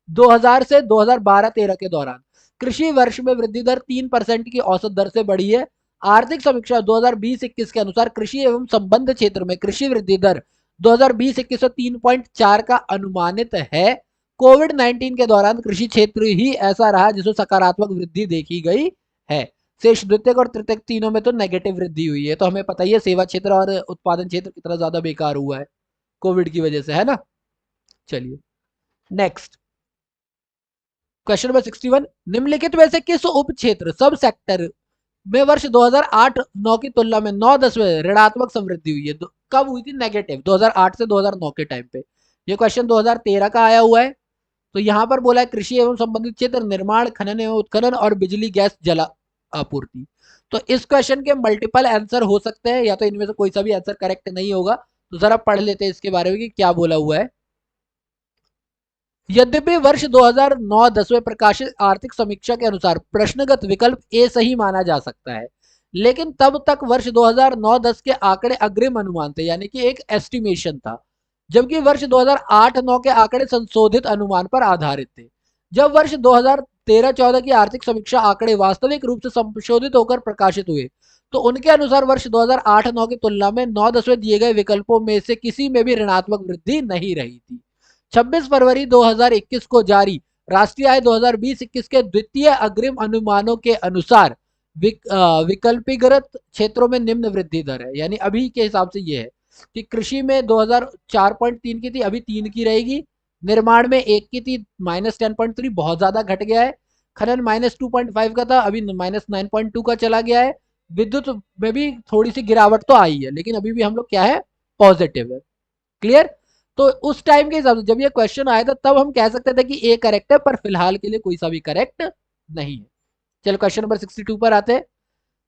[SPEAKER 1] 2000 से 2012-13 के दौरान कृषि वर्ष में वृद्धि दर 3% की औसत दर से बढ़ी है। आर्थिक समीक्षा 2020-21 के अनुसार कृषि एवं संबंध क्षेत्र में कृषि वृद्धि दर 2020-21 में 3.4 का अनुमानित है। कोविड 19 के दौरान कृषि क्षेत्र ही ऐसा रहा जिसमें सकारात्मक वृद्धि देखी गई है। शेष द्वितीयक और तृतीयक तीनों में तो नेगेटिव वृद्धि हुई है। तो हमें पता ही है सेवा क्षेत्र और उत्पादन क्षेत्र कितना ज्यादा बेकार हुआ है कोविड की वजह से, है ना। चलिए नेक्स्ट, क्वेश्चन नंबर 61। निम्नलिखित में से किस उप क्षेत्र सब सेक्टर में वर्ष 2008-9 की तुलना में 9-10 में ऋणात्मक समृद्धि हुई है? कब हुई थी नेगेटिव? 2008 से 2009 के टाइम पे। ये क्वेश्चन 2013 का आया हुआ है। तो यहां पर बोला है कृषि एवं संबंधित क्षेत्र, निर्माण, खनन एवं उत्खनन और बिजली गैस जला आपूर्ति। तो इस क्वेश्चन के मल्टीपल आंसर हो सकते हैं, या तो इनमें से कोई सा भी आंसर करेक्ट नहीं होगा। तो जरा पढ़ लेते हैं इसके बारे में कि क्या बोला हुआ है। यद्यपि वर्ष 2009-10 में प्रकाशित आर्थिक समीक्षा के अनुसार प्रश्नगत विकल्प ए सही माना जा सकता है, लेकिन तब तक वर्ष 2009-10 के आंकड़े अग्रिम अनुमान थे, यानी कि एक एस्टिमेशन था, जबकि वर्ष 2008-9 के आंकड़े संशोधित अनुमान पर आधारित थे। जब वर्ष 2013-14 की आर्थिक समीक्षा आंकड़े वास्तविक रूप से संशोधित होकर प्रकाशित हुए, तो उनके अनुसार वर्ष 2008-9 की तुलना में 9-10 में दिए गए विकल्पों में से किसी में भी ऋणात्मक वृद्धि नहीं रही थी। 26 फरवरी 2021 को जारी राष्ट्रीय आय 2020-21 के द्वितीय अग्रिम अनुमानों के अनुसार विकल्पीकृत क्षेत्रों में निम्न वृद्धि दर है। यानी अभी के हिसाब से ये है कि कृषि में 2004.3 की थी, अभी 3 की रहेगी। निर्माण में 1 की थी, -10.3, बहुत ज्यादा घट गया है। खनन -2.5 का था, अभी -9.2 का चला गया है। विद्युत में भी थोड़ी सी गिरावट तो आई है, लेकिन अभी भी हम लोग क्या है, पॉजिटिव है। क्लियर? तो उस टाइम के हिसाब से जब ये क्वेश्चन आया था, तब हम कह सकते थे कि ए करेक्ट है, पर फिलहाल के लिए कोई सा भी करेक्ट नहीं है। चलो क्वेश्चन नंबर 62 पर आते हैं।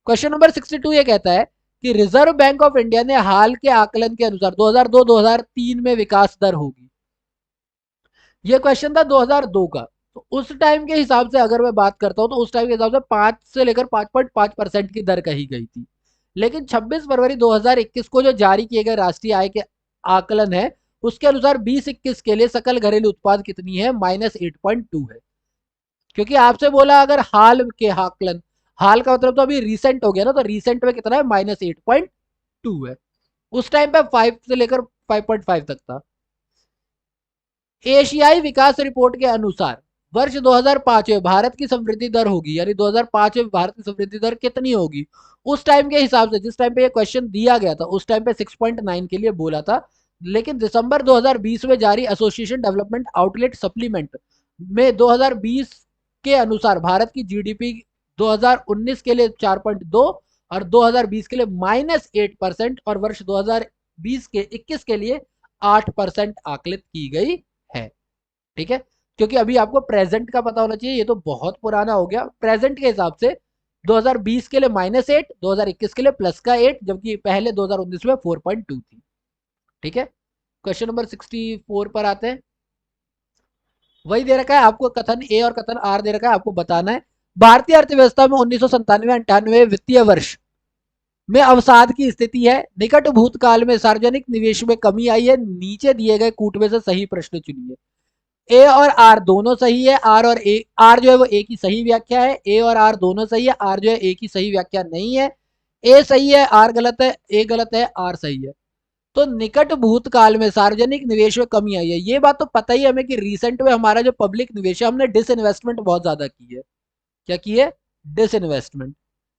[SPEAKER 1] क्वेश्चन नंबर 62 ये कहता है कि रिजर्व बैंक ऑफ इंडिया ने हाल के आकलन के अनुसार 2002-2003 में विकास दर होगी। ये क्वेश्चन था 2002 का। तो उस टाइम के हिसाब से अगर मैं बात करता हूं तो उस टाइम के हिसाब से 5 से लेकर 5.5% की दर कही गई थी। लेकिन 26 फरवरी 2021 को जो जारी किए गए राष्ट्रीय आय के आकलन है उसके अनुसार 20-21 के लिए सकल घरेलू उत्पाद कितनी है, -8.2 है। क्योंकि आपसे बोला अगर हाल के आकलन, हाल का मतलब तो अभी रिसेंट हो गया ना, तो रिसेंट में कितना है, -8.2 है। उस टाइम पे 5 से लेकर 5.5 तक था। एशियाई विकास रिपोर्ट के अनुसार वर्ष 2005 में भारत की समृद्धि दर होगी, यानी 2005 में भारत की समृद्धि दर कितनी होगी, उस टाइम के हिसाब से जिस टाइम पे ये क्वेश्चन दिया गया था उस टाइम पे 6.9 के लिए बोला था। लेकिन दिसंबर 2020 में जारी एसोसिएशन डेवलपमेंट आउटलेट सप्लीमेंट में 2020 के अनुसार भारत की जीडीपी 2019 के लिए 4.2 और 2020 के लिए -8% और वर्ष 2020 के 21 के लिए 8% आकलित की गई है। ठीक है, क्योंकि अभी आपको प्रेजेंट का पता होना चाहिए, ये तो बहुत पुराना हो गया। प्रेजेंट के हिसाब से 2020 के लिए -8, 2021 के लिए +8, जबकि पहले 2019 में 4.2 थी। ठीक है, क्वेश्चन नंबर 64 पर आते हैं। वही दे रखा है आपको, कथन ए और कथन आर दे रखा है, आपको बताना है। भारतीय अर्थव्यवस्था में 1997-98 वित्तीय वर्ष में अवसाद की स्थिति है। निकट भूतकाल में सार्वजनिक निवेश में कमी आई है। नीचे दिए गए कूट में से सही प्रश्न चुनिए। ए और आर दोनों सही है। आर और ए, आर जो है वो ए की सही व्याख्या है। ए और आर दोनों सही है। आर जो है ए की सही व्याख्या नहीं है। ए सही है, आर गलत है, ए गलत है, आर सही है। तो निकट भूतकाल में सार्वजनिक निवेश में कमी आई है, ये बात तो पता ही हमें कि रिसेंट में हमारा जो पब्लिक निवेश है हमने डिसइन्वेस्टमेंट बहुत ज्यादा की है। क्या की है? डिसइन्वेस्टमेंट।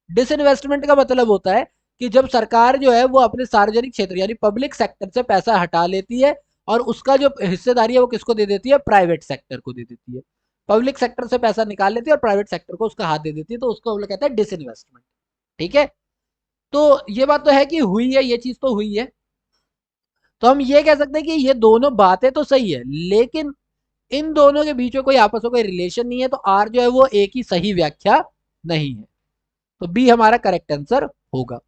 [SPEAKER 1] डिसइन्वेस्टमेंट का मतलब होता है कि जब सरकार जो है वो अपने सार्वजनिक क्षेत्र यानी पब्लिक सेक्टर से पैसा हटा लेती है और उसका जो हिस्सेदारी है वो किसको दे देती है? प्राइवेट सेक्टर को दे देती है। पब्लिक सेक्टर से पैसा निकाल लेती है और प्राइवेट सेक्टर को उसका हाथ दे देती है, तो उसको हम लोग कहते हैं डिसइन्वेस्टमेंट। ठीक है, तो ये बात तो है कि हुई है, ये चीज तो हुई है। तो हम ये कह सकते हैं कि ये दोनों बातें तो सही है, लेकिन इन दोनों के बीच में कोई आपस में कोई रिलेशन नहीं है, तो आर जो है वो ए की सही व्याख्या नहीं है। तो बी हमारा करेक्ट आंसर होगा।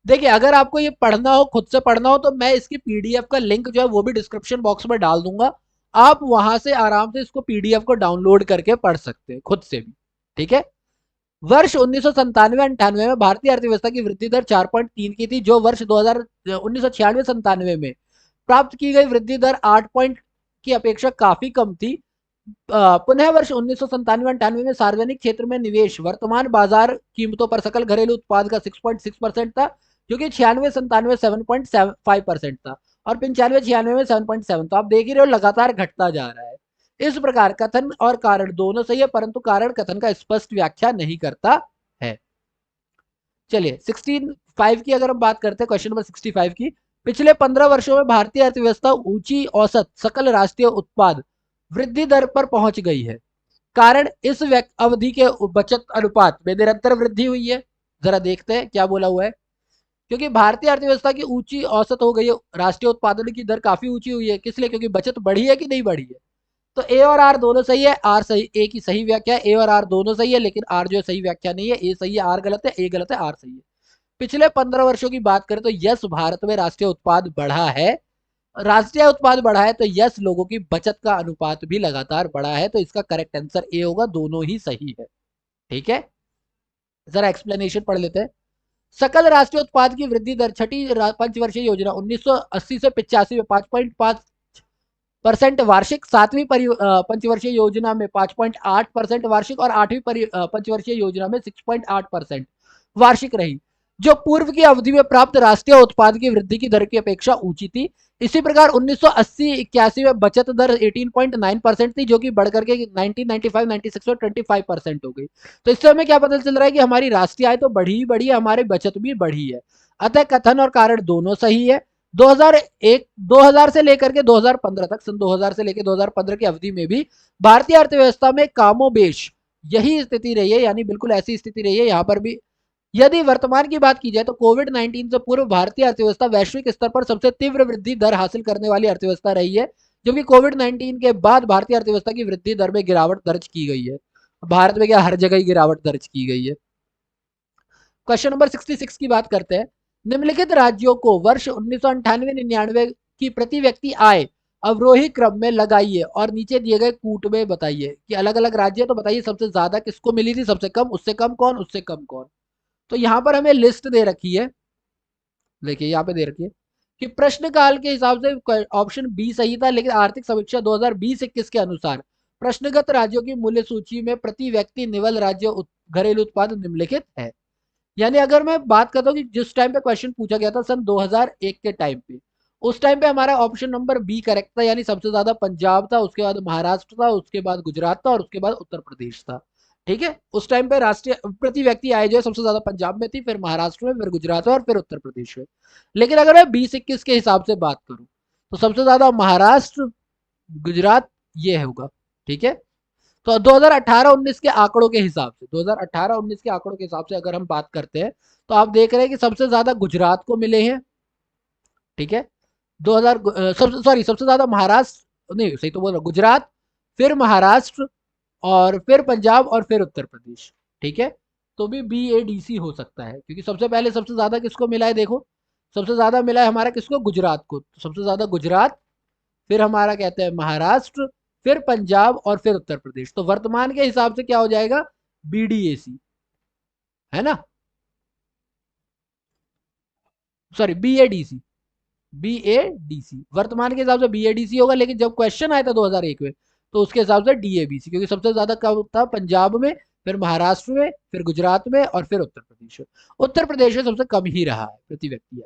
[SPEAKER 1] देखिए, अगर आपको ये पढ़ना हो, खुद से पढ़ना हो, तो मैं इसकी पीडीएफ का लिंक जो है वो भी डिस्क्रिप्शन बॉक्स में डाल दूंगा। आप वहां से आराम से इसको पीडीएफ को डाउनलोड करके पढ़ सकते हैं खुद से भी। ठीक है, वर्ष 1997-98 में भारतीय अर्थव्यवस्था की वृद्धि दर 4.3 की थी, जो वर्ष 2000 1996-97 में प्राप्त की गई वृद्धि दर 8 पॉइंट की अपेक्षा काफी कम थी। पुनः वर्ष 1997-98 में सार्वजनिक क्षेत्र में निवेश वर्तमान बाजार कीमतों पर सकल घरेलू उत्पाद का 6.6% था, जो कि 96-97 7.5% था और 95-96 में 7.7। तो आप देख ही रहे हो लगातार घटता जा रहा है। इस प्रकार कथन और कारण दोनों सही है, परंतु कारण कथन का स्पष्ट व्याख्या नहीं करता है। चलिए 65 की अगर हम बात करते हैं, क्वेश्चन नंबर 65 की। पिछले 15 वर्षों में भारतीय अर्थव्यवस्था ऊंची औसत सकल राष्ट्रीय उत्पाद वृद्धि दर पर पहुंच गई है। कारण इस अवधि के बचत अनुपात में निरंतर वृद्धि हुई है। जरा देखते हैं क्या बोला हुआ है। क्योंकि भारतीय अर्थव्यवस्था की ऊंची औसत हो गई है, राष्ट्रीय उत्पादन की दर काफी ऊंची हुई है, किस लिए? क्योंकि बचत बढ़ी है कि नहीं बढ़ी है। तो ए और आर दोनों सही है। आर सही, ए की सही व्याख्या है। ए और आर दोनों सही है, लेकिन आर जो है सही व्याख्या नहीं है। ए सही है, आर गलत है, ए गलत है, आर सही है। पिछले 15 वर्षों की बात करें तो यस, भारत में राष्ट्रीय उत्पाद बढ़ा है। राष्ट्रीय उत्पाद बढ़ा है तो यस, लोगों की बचत का अनुपात भी लगातार बढ़ा है। तो इसका करेक्ट आंसर ए होगा, दोनों ही सही है। ठीक है, जरा एक्सप्लेनेशन पढ़ लेते हैं। सकल राष्ट्रीय उत्पाद की वृद्धि दर छठी पंचवर्षीय योजना 1980 से 85 में 5.5% वार्षिक, सातवीं पंचवर्षीय योजना में 5.8% वार्षिक और आठवीं पंचवर्षीय योजना में 6.8% वार्षिक रही, जो पूर्व की अवधि में प्राप्त राष्ट्रीय उत्पाद की वृद्धि की दर की अपेक्षा ऊंची थी। इसी प्रकार 1980-81 में बचत दर 18.9% थी, जो कि बढ़कर के 1995-96 में 25% हो गई। तो इससे हमें क्या पता चल रहा है कि हमारी राष्ट्रीय आय तो बढ़ी ही बढ़ी है, हमारी बचत भी बढ़ी है। अतः कथन और कारण दोनों सही है। 2000 से लेकर के 2015 तक, सन 2000 से लेकर 2015 की अवधि में भी भारतीय अर्थव्यवस्था में कामोबेश यही स्थिति रही है, यानी बिल्कुल ऐसी स्थिति रही है यहाँ पर भी। यदि वर्तमान की बात की जाए तो कोविड-19 से पूर्व भारतीय अर्थव्यवस्था वैश्विक स्तर पर सबसे तीव्र वृद्धि दर हासिल करने वाली अर्थव्यवस्था रही है, जबकि कोविड-19 के बाद भारतीय अर्थव्यवस्था की वृद्धि दर में गिरावट दर्ज की गई है। भारत में क्या हर जगह ही गिरावट दर्ज की गई है। क्वेश्चन नंबर 66 की बात करते हैं। निम्नलिखित राज्यों को वर्ष 1998-99 की प्रति व्यक्ति आय अवरोही क्रम में लगाइए और नीचे दिए गए कूट में बताइए कि अलग अलग राज्य, तो बताइए सबसे ज्यादा किसको मिली थी, सबसे कम, उससे कम कौन, उससे कम कौन। तो यहाँ पर हमें लिस्ट दे रखी है, देखिए यहाँ पे दे रखी है कि प्रश्नकाल के हिसाब से ऑप्शन बी सही था, लेकिन आर्थिक समीक्षा 2020-21 के अनुसार प्रश्नगत राज्यों की मूल्य सूची में प्रति व्यक्ति निवल राज्य घरेलू उत्पाद निम्नलिखित है। यानी अगर मैं बात करता हूँ कि जिस टाइम पे क्वेश्चन पूछा गया था सन 2001 के टाइम पे, उस टाइम पे हमारा ऑप्शन नंबर बी करेक्ट था, यानी सबसे ज्यादा पंजाब था, उसके बाद महाराष्ट्र था, उसके बाद गुजरात था और उसके बाद उत्तर प्रदेश था। ठीक है, उस टाइम पे राष्ट्रीय प्रति व्यक्ति आय जो है सबसे ज्यादा पंजाब में थी, फिर महाराष्ट्र में, फिर गुजरात में और फिर उत्तर प्रदेश में। लेकिन अगर मैं 20-21 के हिसाब से बात करूं तो सबसे ज्यादा महाराष्ट्र, गुजरात, ये होगा। ठीक है, तो 2018-19 के आंकड़ों के हिसाब से, 2018-19 के आंकड़ों के हिसाब से अगर हम बात करते हैं तो आप देख रहे हैं कि सबसे ज्यादा गुजरात को मिले हैं। ठीक है, 2000 सबसे ज्यादा महाराष्ट्र, नहीं सही तो बोल रहा, गुजरात, फिर महाराष्ट्र और फिर पंजाब और फिर उत्तर प्रदेश। ठीक है, तो भी BADC हो सकता है, क्योंकि सबसे पहले सबसे ज्यादा किसको मिला है, देखो सबसे ज्यादा मिला है हमारा किसको, गुजरात को, तो सबसे ज्यादा गुजरात, फिर हमारा कहते हैं महाराष्ट्र, फिर पंजाब और फिर उत्तर प्रदेश। तो वर्तमान के हिसाब से क्या हो जाएगा, BDAC, है ना, सॉरी BADC, BADC वर्तमान के हिसाब से BADC होगा, लेकिन जब क्वेश्चन आया था 2001 में तो उसके हिसाब से DABC, क्योंकि सबसे ज्यादा कब था, पंजाब में, फिर महाराष्ट्र में, फिर गुजरात में और फिर उत्तर प्रदेश में। उत्तर प्रदेश में सबसे कम ही रहा है प्रति व्यक्ति है।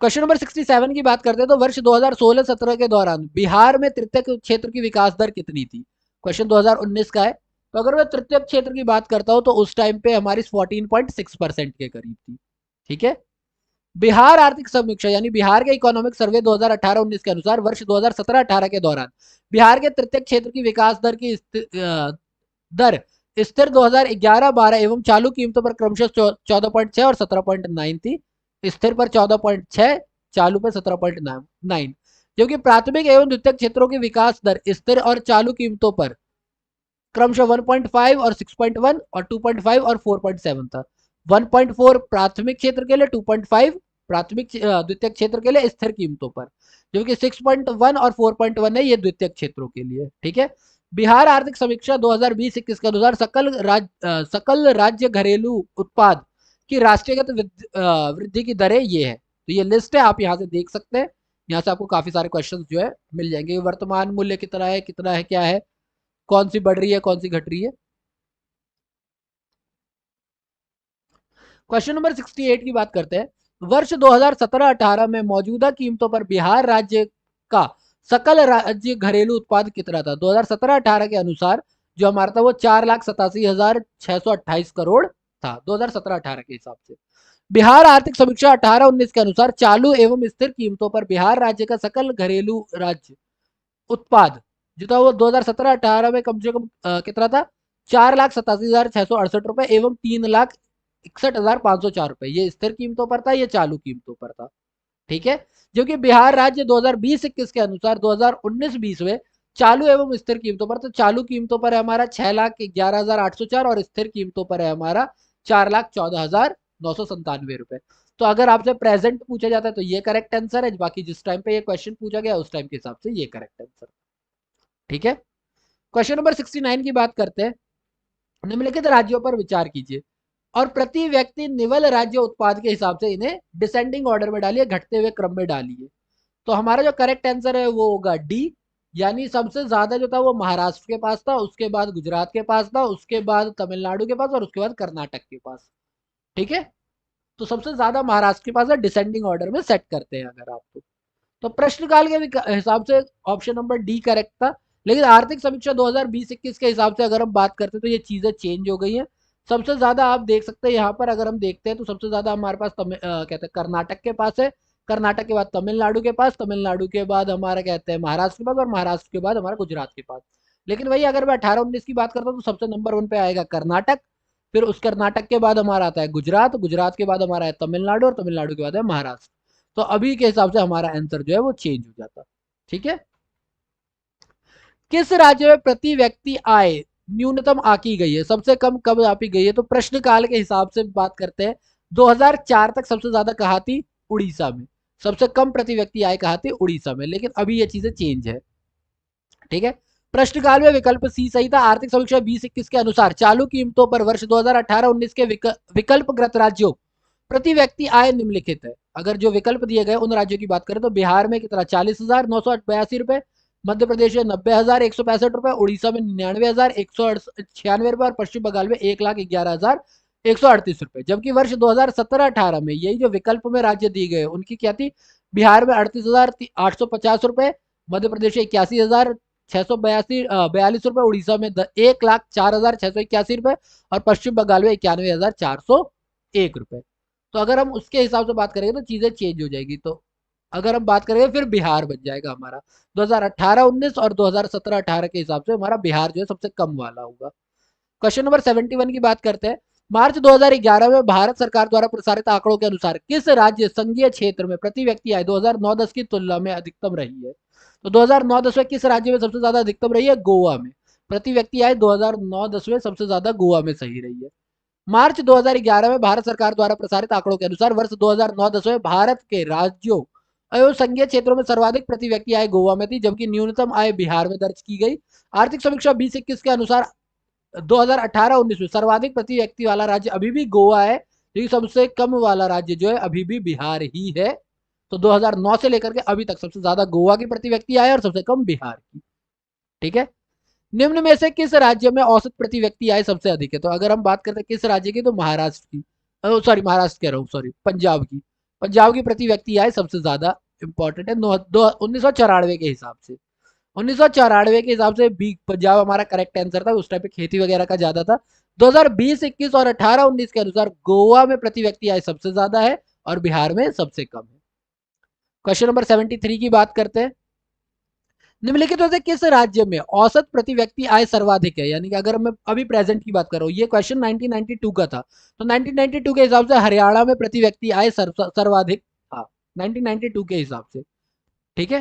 [SPEAKER 1] क्वेश्चन नंबर 67 की बात करते हैं तो वर्ष 2016-17 के दौरान बिहार में तृतीयक क्षेत्र की विकास दर कितनी थी। क्वेश्चन 2019 का है, तो अगर मैं तृतीयक क्षेत्र की बात करता हूं तो उस टाइम पे हमारी 14.6% के करीब थी। ठीक है, बिहार आर्थिक समीक्षा यानी बिहार के इकोनॉमिक सर्वे 2018-19 के अनुसार वर्ष 2017-18 के दौरान बिहार के तृतीयक क्षेत्र की विकास दर की दर स्थिर 2011-12 एवं चालू कीमतों पर क्रमशः 14.6 और 17.9 थी। स्थिर पर 14.6, चालू पर 17.9, जबकि प्राथमिक एवं द्वितीयक क्षेत्रों की विकास दर स्थिर और चालू कीमतों पर क्रमशः 1.5 और 6.1 और 2.5 और 4.7 था। 1.4 प्राथमिक क्षेत्र के लिए, 2.5 प्राथमिक द्वितीयक क्षेत्र के लिए स्थिर कीमतों पर, जबकि 6.1 और 4.1 है ये द्वितीयक क्षेत्रों के लिए। ठीक है, बिहार आर्थिक समीक्षा 2020-21 के अनुसार सकल राज्य घरेलू उत्पाद की राष्ट्रीयगत वृद्धि की दरें ये है। तो ये लिस्ट है, आप यहाँ से देख सकते हैं, यहाँ से आपको काफी सारे क्वेश्चन जो है मिल जाएंगे। वर्तमान मूल्य कितना है, कितना है, क्या है, कौन सी बढ़ रही है, कौन सी घट रही है। क्वेश्चन नंबर 68 की बात करते हैं, वर्ष 2017-18 में मौजूदा कीमतों पर बिहार राज्य का सकल राज्य घरेलू उत्पाद कितना था। 2017-18 के अनुसार जो हमारा था वो 4,87,628 करोड़ था 2017-18 के हिसाब से। बिहार आर्थिक समीक्षा 18-19 के अनुसार चालू एवं स्थिर कीमतों पर बिहार राज्य का सकल घरेलू राज्य उत्पाद जो था वो 2017-18 में कम से कम कितना था, 4,87,668 रुपए एवं 3,61,504 रुपए, ये स्थिर कीमतों पर था, ये चालू कीमतों पर था। ठीक है, जो कि बिहार राज्य 2020-21 के अनुसार 2019-20 में चालू एवं स्थिर कीमतों पर, तो चालू कीमतों पर है हमारा 6,11,804 और स्थिर कीमतों पर है हमारा 4,14,997 रुपए। तो अगर आपसे प्रेजेंट पूछा जाता है तो ये करेक्ट आंसर है, बाकी जिस टाइम पे ये क्वेश्चन पूछा गया उस टाइम के हिसाब से ये करेक्ट आंसर। ठीक है, क्वेश्चन नंबर 69 की बात करते हैं, निम्नलिखित राज्यों पर विचार कीजिए और प्रति व्यक्ति निवल राज्य उत्पाद के हिसाब से इन्हें डिसेंडिंग ऑर्डर में डालिए, घटते हुए क्रम में डालिए। तो हमारा जो करेक्ट आंसर है वो होगा डी, यानी सबसे ज्यादा जो था वो महाराष्ट्र के पास था, उसके बाद गुजरात के पास था, उसके बाद तमिलनाडु के पास और उसके बाद कर्नाटक के पास। ठीक है, तो सबसे ज्यादा महाराष्ट्र के पास है, डिसेंडिंग ऑर्डर में सेट करते हैं अगर आप तो प्रश्नकाल के हिसाब से ऑप्शन नंबर डी करेक्ट था। लेकिन आर्थिक समीक्षा 2020-21 के हिसाब से अगर हम बात करते हैं तो ये चीजें चेंज हो गई हैं। सबसे ज्यादा आप देख सकते हैं यहाँ पर, अगर हम देखते हैं तो सबसे ज्यादा हमारे पास कहते हैं कर्नाटक के पास है, कर्नाटक के बाद तमिलनाडु के पास, तमिलनाडु के बाद हमारा कहते हैं महाराष्ट्र के पास और महाराष्ट्र के बाद हमारा गुजरात के पास। लेकिन वही अगर मैं 18-19 की बात करता हूँ तो सबसे नंबर 1 पे आएगा कर्नाटक, फिर उस कर्नाटक के बाद हमारा आता है गुजरात, गुजरात के बाद हमारा है तमिलनाडु और तमिलनाडु के बाद है महाराष्ट्र। तो अभी के हिसाब से हमारा आंसर जो है वो चेंज हो जाता। ठीक है, किस राज्य में प्रति व्यक्ति आय न्यूनतम आकी गई है, सबसे कम कब आकी गई है। तो प्रश्नकाल के हिसाब से बात करते हैं 2004 तक सबसे ज्यादा कहा थी, उड़ीसा में, सबसे कम प्रति व्यक्ति आय कहाँ थी? उड़ीसा में। लेकिन अभी ये चीजें चेंज है, ठीक है। प्रश्नकाल में विकल्प सी सही था। आर्थिक समीक्षा 2021 के अनुसार चालू कीमतों पर वर्ष 2018-19 के विकल्पगत राज्यों प्रति व्यक्ति आय निम्नलिखित है। अगर जो विकल्प दिए गए उन राज्यों की बात करें तो बिहार में कितना? 40,982 रुपए, मध्य प्रदेश में 90,165 रुपए, उड़ीसा में 99,196 रुपए और पश्चिम बंगाल में 1,11,138 रुपए। जबकि वर्ष 2017-18 में यही जो विकल्प में राज्य दिए गए उनकी क्या थी? बिहार में 38,850 रुपए, मध्य प्रदेश में 81,642 रुपए, उड़ीसा में 1,04,681 रुपए और पश्चिम बंगाल में 91,401 रुपए। तो अगर हम उसके हिसाब से बात करेंगे तो चीजें चेंज हो जाएगी। तो अगर हम बात करेंगे फिर बिहार बन जाएगा हमारा 2018-19 और 2017-18 के हिसाब से हमारा बिहार जो है सबसे कम वाला होगा। क्वेश्चन नंबर 71 की बात करते हैं। मार्च 2011 में भारत सरकार द्वारा प्रसारित आंकड़ों के अनुसार किस राज्य संघीय क्षेत्र में प्रति व्यक्ति आय 2009-10 की तुलना में अधिकतम रही है? तो 2009-10 में किस राज्य में सबसे ज्यादा अधिकतम रही है? गोवा में। प्रति व्यक्ति आय 2009-10 में सबसे ज्यादा गोवा में सही रही है। मार्च 2011 में भारत सरकार द्वारा प्रसारित आंकड़ों के अनुसार वर्ष 2009-10 में भारत के राज्यों एवं संघीय क्षेत्रों में सर्वाधिक प्रति व्यक्ति आय गोवा में थी, जबकि न्यूनतम आय बिहार में दर्ज की गई। आर्थिक समीक्षा 2021 के अनुसार 2018-19 में सर्वाधिक प्रति व्यक्ति वाला राज्य अभी भी गोवा है, लेकिन सबसे कम वाला राज्य जो है अभी भी बिहार ही है। तो 2009 से लेकर के अभी तक सबसे ज्यादा गोवा की प्रति व्यक्ति आय और सबसे कम बिहार की, ठीक है। निम्न में से किस राज्य में औसत प्रति व्यक्ति आय सबसे अधिक है? तो अगर हम बात करते हैं किस राज्य की, तो महाराष्ट्र की, सॉरी महाराष्ट्र कह रहा हूँ, सॉरी पंजाब की। पंजाब की प्रति व्यक्ति आय सबसे ज्यादा इंपॉर्टेंट है 1994 के हिसाब से। 1994 के हिसाब से बी पंजाब हमारा करेक्ट आंसर था। उस टाइम पे खेती वगैरह का ज्यादा था। 2020-21 और 18-19 के अनुसार गोवा में प्रति व्यक्ति आय सबसे ज्यादा है और बिहार में सबसे कम है। क्वेश्चन नंबर 73 की बात करते हैं। निम्नलिखित में से किस राज्य में औसत प्रति व्यक्ति आय सर्वाधिक है? यानी कि अगर मैं अभी प्रेजेंट की बात कर रहा हूँ, ये क्वेश्चन 1992 का था, तो 1992 के हिसाब से हरियाणा में प्रति व्यक्ति आय सर्वाधिक था 1992 के हिसाब से, ठीक है।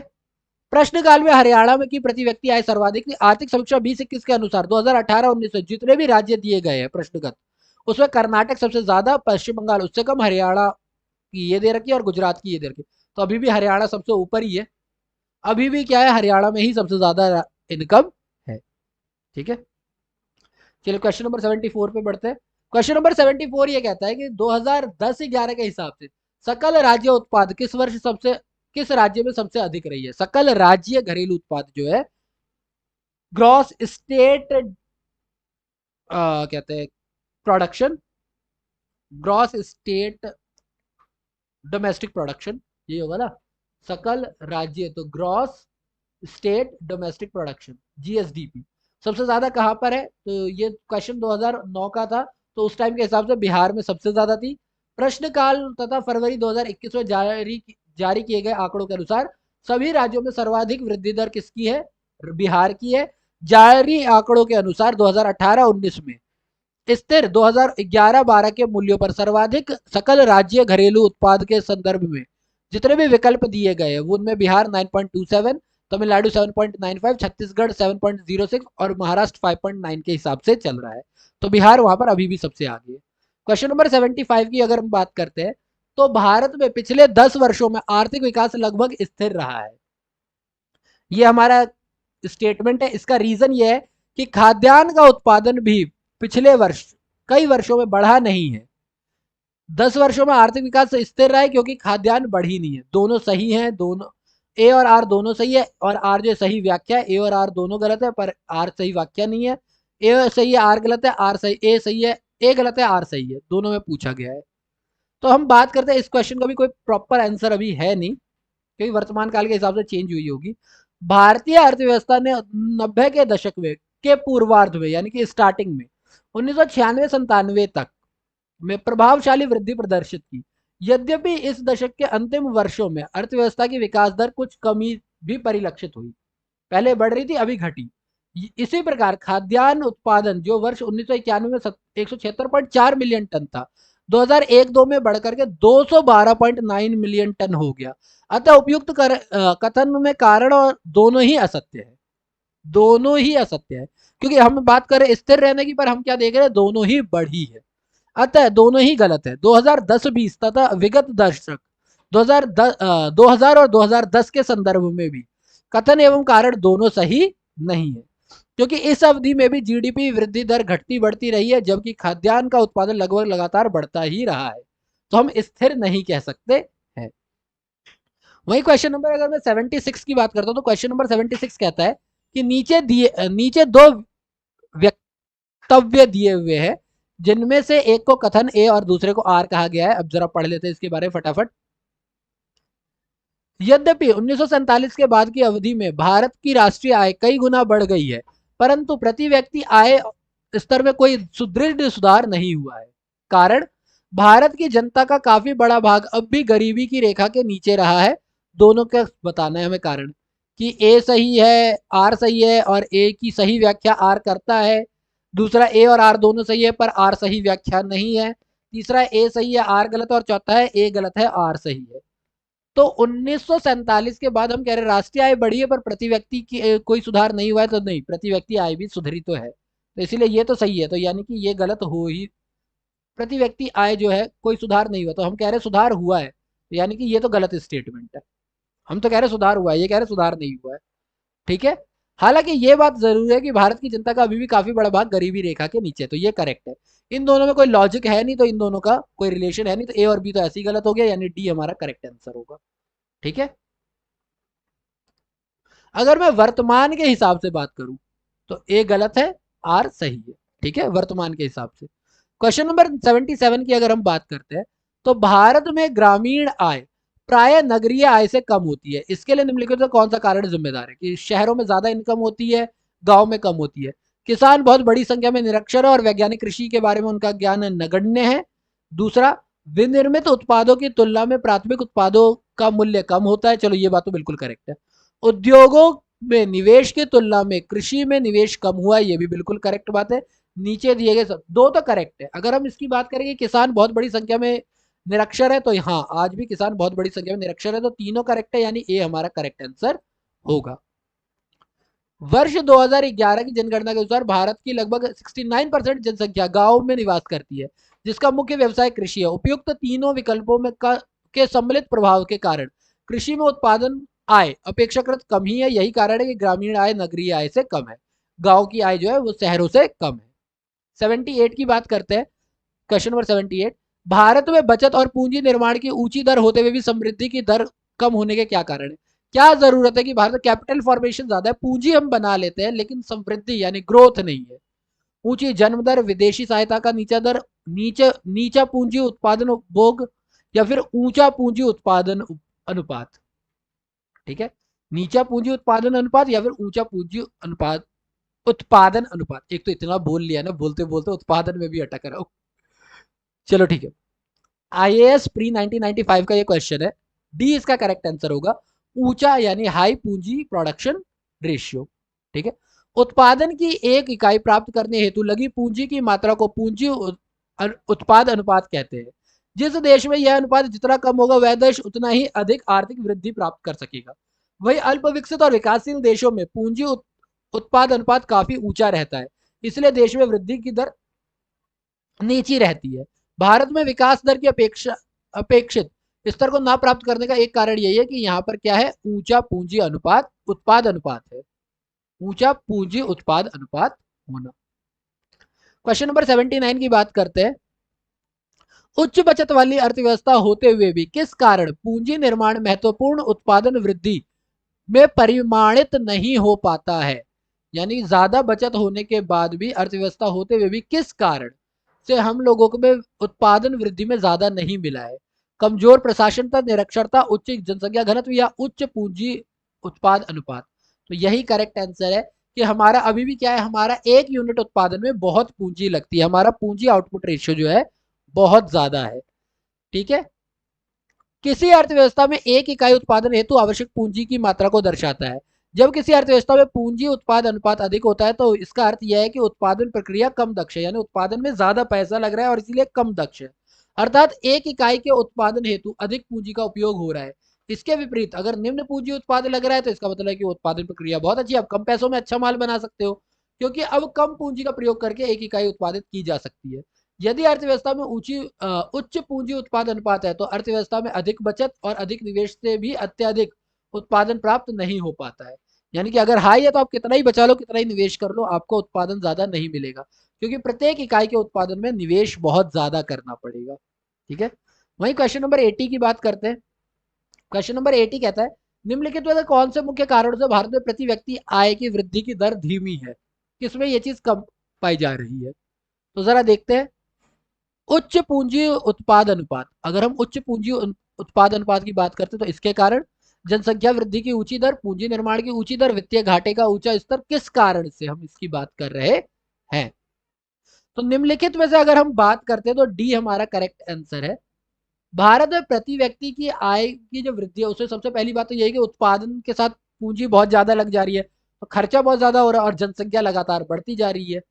[SPEAKER 1] प्रश्नकाल में हरियाणा में की प्रति व्यक्ति आय सर्वाधिक थी। आर्थिक समीक्षा 2021 के अनुसार 2018-19 में जितने भी राज्य दिए गए हैं प्रश्नगत, उसमें कर्नाटक सबसे ज्यादा, पश्चिम बंगाल उससे कम, हरियाणा की ये दे रखी है और गुजरात की ये दे रखी है। तो अभी भी हरियाणा सबसे ऊपर ही है, अभी भी क्या है, हरियाणा में ही सबसे ज्यादा इनकम है, ठीक है। चलिए क्वेश्चन नंबर 74 पे बढ़ते हैं। क्वेश्चन नंबर 74 ये कहता है कि 2010-11 के हिसाब से सकल राज्य उत्पाद किस राज्य में सबसे अधिक रही है? सकल राज्य घरेलू उत्पाद जो है, ग्रॉस स्टेट कहते हैं production, gross state domestic production, ये होगा ना सकल राज्य, तो gross state domestic production GSDP सबसे ज्यादा कहां पर है? तो ये क्वेश्चन 2009 का था, तो उस टाइम के हिसाब से बिहार में सबसे ज्यादा थी। प्रश्नकाल तथा फरवरी 2021 में जारी किए गए आंकड़ों के अनुसार सभी राज्यों में सर्वाधिक वृद्धि दर किसकी है? बिहार की है। जारी आंकड़ों के अनुसार 2018-19 में स्थिर 2011-12 के मूल्यों पर सर्वाधिक सकल राज्य घरेलू उत्पाद के संदर्भ में जितने भी विकल्प दिए गए हैं उनमें बिहार 9.27, तमिलनाडु 7.95, छत्तीसगढ़ 7.06 और महाराष्ट्र 5.9 के हिसाब से चल रहा है। तो बिहार वहां पर अभी भी सबसे आगे है। क्वेश्चन नंबर 75 की अगर हम बात करते हैं तो भारत में पिछले 10 वर्षों में आर्थिक विकास लगभग स्थिर रहा है, ये हमारा स्टेटमेंट है। इसका रीजन ये है कि खाद्यान्न का उत्पादन भी पिछले वर्ष कई वर्षों में बढ़ा नहीं है। 10 वर्षों में आर्थिक विकास स्थिर रहा है क्योंकि खाद्यान्न बढ़ी नहीं है। दोनों सही है, दोनों ए और आर दोनों सही है, और आर जो सही व्याख्या है, ए और आर दोनों गलत है, पर आर सही व्याख्या नहीं है। ए सही है, आर गलत है, आर सही, ए सही है, ए गलत है, आर सही है, दोनों में पूछा गया है। तो हम बात करते हैं इस क्वेश्चन का भी कोई प्रॉपर आंसर अभी है नहीं, क्योंकि वर्तमान काल के हिसाब से चेंज हुई होगी। भारतीय अर्थव्यवस्था ने 90 के दशक में के पूर्वार्ध में यानी कि स्टार्टिंग में 1996-97 तक में प्रभावशाली वृद्धि प्रदर्शित की। यद्यपि इस दशक के अंतिम वर्षों में अर्थव्यवस्था की विकास दर कुछ कमी भी परिलक्षित हुई, पहले बढ़ रही थी अभी घटी। इसी प्रकार खाद्यान्न उत्पादन जो वर्ष 1991 में 176.4 मिलियन टन था, 2001-2 में बढ़कर के 212.9 मिलियन टन हो गया। अतः उपयुक्त कथन में कारण और दोनों ही असत्य है, दोनों ही असत्य है, क्योंकि हम बात करें स्थिर रहने की, पर हम क्या देख रहे हैं, दोनों ही बढ़ी है, अतः दोनों ही गलत है। 2010-20 तथा विगत दशक 2000 और 2010 के संदर्भ में भी कथन एवं कारण दोनों सही नहीं है, क्योंकि इस अवधि में भी जीडीपी वृद्धि दर घटती बढ़ती रही है, जबकि खाद्यान्न का उत्पादन लगभग लगातार बढ़ता ही रहा है। तो हम स्थिर नहीं कह सकते हैं। वही क्वेश्चन नंबर, अगर मैं 76 की बात करता हूं तो क्वेश्चन नंबर 76 कहता है कि नीचे दो वक्तव्य दिए हुए हैं, जिनमें से एक को कथन ए और दूसरे को आर कहा गया है। अब जरा पढ़ लेते हैं इसके बारे में फटाफट। यद्यपि 1947 के बाद की अवधि में भारत की राष्ट्रीय आय कई गुना बढ़ गई है, परंतु प्रति व्यक्ति आय स्तर में कोई सुदृढ़ सुधार नहीं हुआ है। कारण, भारत की जनता का काफी बड़ा भाग अब भी गरीबी की रेखा के नीचे रहा है। दोनों का बताना है हमें कारण, कि ए सही है, आर सही है, और ए की सही व्याख्या आर करता है। दूसरा, ए और आर दोनों सही है पर आर सही व्याख्या नहीं है। तीसरा, ए सही है आर गलत है, और चौथा है ए गलत है आर सही है। तो 1947 के बाद हम कह रहे हैं राष्ट्रीय आय बढ़ी है पर प्रति व्यक्ति की कोई सुधार नहीं हुआ है, तो नहीं, प्रति व्यक्ति आय भी सुधरी तो है, तो इसीलिए ये तो सही है। तो यानी कि ये गलत हो ही, प्रति व्यक्ति आय जो है कोई सुधार नहीं हुआ, तो हम कह रहे सुधार हुआ है, तो यानी कि ये तो गलत स्टेटमेंट है। हम तो कह रहे सुधार हुआ है, ये कह रहे सुधार नहीं हुआ है। ठीक है। हालांकि ये बात जरूर है कि भारत की जनता का अभी भी काफी बड़ा भाग गरीबी रेखा के नीचे, तो ये करेक्ट है। इन दोनों में कोई लॉजिक है नहीं, तो इन दोनों का कोई रिलेशन है नहीं, तो ए और बी तो ऐसे ही गलत हो गया, यानी डी हमारा करेक्ट आंसर होगा। ठीक है। अगर मैं वर्तमान के हिसाब से बात करूं तो ए गलत है, आर सही है। ठीक है, वर्तमान के हिसाब से। क्वेश्चन नंबर 77 की अगर हम बात करते हैं तो भारत में ग्रामीण आय प्राय नगरीय आय से कम होती है। इसके लिए निम्नलिखित में कौन सा कारण जिम्मेदार है कि शहरों में ज्यादा इनकम होती है, गांव में कम होती है? किसान बहुत बड़ी संख्या में निरक्षर है और वैज्ञानिक कृषि के बारे में उनका ज्ञान नगण्य है। दूसरा, विनिर्मित उत्पादों की तुलना में प्राथमिक उत्पादों का मूल्य कम होता है। चलो ये बात तो बिल्कुल करेक्ट है। उद्योगों में निवेश की तुलना में कृषि में निवेश कम हुआ है, ये भी बिल्कुल करेक्ट बात है। नीचे दिए गए सब दो तो करेक्ट है। अगर हम इसकी बात करेंगे किसान बहुत बड़ी संख्या में निरक्षर है, तो हाँ, आज भी किसान बहुत बड़ी संख्या में निरक्षर है, तो तीनों करेक्ट है, यानी ए हमारा करेक्ट आंसर होगा। वर्ष 2011 की जनगणना के अनुसार भारत की लगभग 69% जनसंख्या गांव में निवास करती है, जिसका मुख्य व्यवसाय कृषि है। उपयुक्त तीनों विकल्पों में के सम्मिलित प्रभाव के कारण कृषि में उत्पादन आय अपेक्षाकृत कम ही है। यही कारण है कि ग्रामीण आय नगरीय आय से कम है, गांव की आय जो है वो शहरों से कम है। 78 की बात करते हैं। क्वेश्चन नंबर 78, भारत में बचत और पूंजी निर्माण की ऊंची दर होते हुए भी समृद्धि की दर कम होने के क्या कारण है? क्या जरूरत है कि भारत में कैपिटल फॉर्मेशन ज्यादा है, पूंजी हम बना लेते हैं, लेकिन समृद्धि यानी ग्रोथ नहीं है। ऊंची जन्म दर, विदेशी सहायता का नीचा दर, नीचा पूंजी उत्पादन उपभोग, या फिर ऊंचा पूंजी उत्पादन अनुपात। ठीक है, नीचा पूंजी उत्पादन अनुपात या फिर ऊंचा पूंजी अनुपात, उत्पादन अनुपात। एक तो इतना बोल लिया ना, बोलते बोलते उत्पादन में भी अटक रहा हूं। चलो ठीक है, आईएएस प्री 1995 का ये क्वेश्चन है, डी इसका करेक्ट आंसर होगा। ऊंचा यानी हाई पूंजी प्रोडक्शन रेशियो। ठीक है, उत्पादन की एक इकाई प्राप्त करने हेतु लगी पूंजी की मात्रा को पूंजी उत्पाद अनुपात कहते हैं। जिस देश में यह अनुपात जितना कम होगा वह देश उतना ही अधिक आर्थिक वृद्धि प्राप्त कर सकेगा। वही अल्प विकसित और विकासशील देशों में पूंजी उत्पाद अनुपात काफी ऊंचा रहता है, इसलिए देश में वृद्धि की दर नीची रहती है। भारत में विकास दर की अपेक्षित स्तर को ना प्राप्त करने का एक कारण यही है कि यहाँ पर क्या है, ऊंचा पूंजी अनुपात उत्पाद अनुपात है, ऊंचा पूंजी उत्पाद अनुपात होना। क्वेश्चन नंबर 79 की बात करते हैं। उच्च बचत वाली अर्थव्यवस्था होते हुए भी किस कारण पूंजी निर्माण महत्वपूर्ण उत्पादन वृद्धि में परिमाणित नहीं हो पाता है? यानी ज्यादा बचत होने के बाद भी, अर्थव्यवस्था होते हुए भी किस कारण से हम लोगों को में उत्पादन वृद्धि में ज्यादा नहीं मिला है? कमजोर प्रशासनता, निरक्षरता, उच्च जनसंख्या घनत्व, या उच्च पूंजी उत्पाद अनुपात। तो यही करेक्ट आंसर है कि हमारा अभी भी क्या है, हमारा एक यूनिट उत्पादन में बहुत पूंजी लगती है, हमारा पूंजी आउटपुट रेशियो जो है बहुत ज्यादा है। ठीक है, किसी अर्थव्यवस्था में एक इकाई उत्पादन हेतु आवश्यक पूंजी की मात्रा को दर्शाता है। जब किसी अर्थव्यवस्था में पूंजी उत्पाद अनुपात अधिक होता है तो इसका अर्थ यह है कि उत्पादन प्रक्रिया कम दक्ष है, यानी उत्पादन में ज्यादा पैसा लग रहा है और इसीलिए कम दक्ष है, अर्थात एक इकाई के उत्पादन हेतु अधिक पूंजी का उपयोग हो रहा है। इसके विपरीत अगर निम्न पूंजी उत्पाद लग रहा है तो इसका मतलब है कि उत्पादन प्रक्रिया बहुत अच्छी है, आप कम पैसों में अच्छा माल बना सकते हो, क्योंकि अब कम पूंजी का प्रयोग करके एक इकाई उत्पादित की जा सकती है। यदि अर्थव्यवस्था में उच्च पूंजी उत्पाद अनुपात है तो अर्थव्यवस्था में अधिक बचत और अधिक निवेश से भी अत्यधिक उत्पादन प्राप्त नहीं हो पाता है। यानी कि अगर हाई है तो आप कितना ही बचा लो, कितना ही निवेश कर लो, आपको उत्पादन ज्यादा नहीं मिलेगा, क्योंकि प्रत्येक इकाई के उत्पादन में निवेश बहुत ज्यादा करना पड़ेगा। ठीक है। वहीं क्वेश्चन नंबर 80 की बात करते हैं। क्वेश्चन नंबर 80 कहता है निम्नलिखित में से कौन से मुख्य कारणों से भारत में प्रति व्यक्ति आय की वृद्धि की दर धीमी है, किसमें ये चीज कम पाई जा रही है। तो जरा देखते हैं। उच्च पूंजी उत्पाद अनुपात, अगर हम उच्च पूंजी उत्पाद अनुपात की बात करते हैं तो इसके कारण जनसंख्या वृद्धि की ऊंची दर, पूंजी निर्माण की ऊंची दर, वित्तीय घाटे का ऊंचा स्तर, किस कारण से हम इसकी बात कर रहे हैं। तो निम्नलिखित में से अगर हम बात करते हैं तो डी हमारा करेक्ट आंसर है। भारत में प्रति व्यक्ति की आय की जो वृद्धि है उससे सबसे पहली बात तो यही कि उत्पादन के साथ पूंजी बहुत ज्यादा लग जा रही है, तो खर्चा बहुत ज्यादा हो रहा है और जनसंख्या लगातार बढ़ती जा रही है।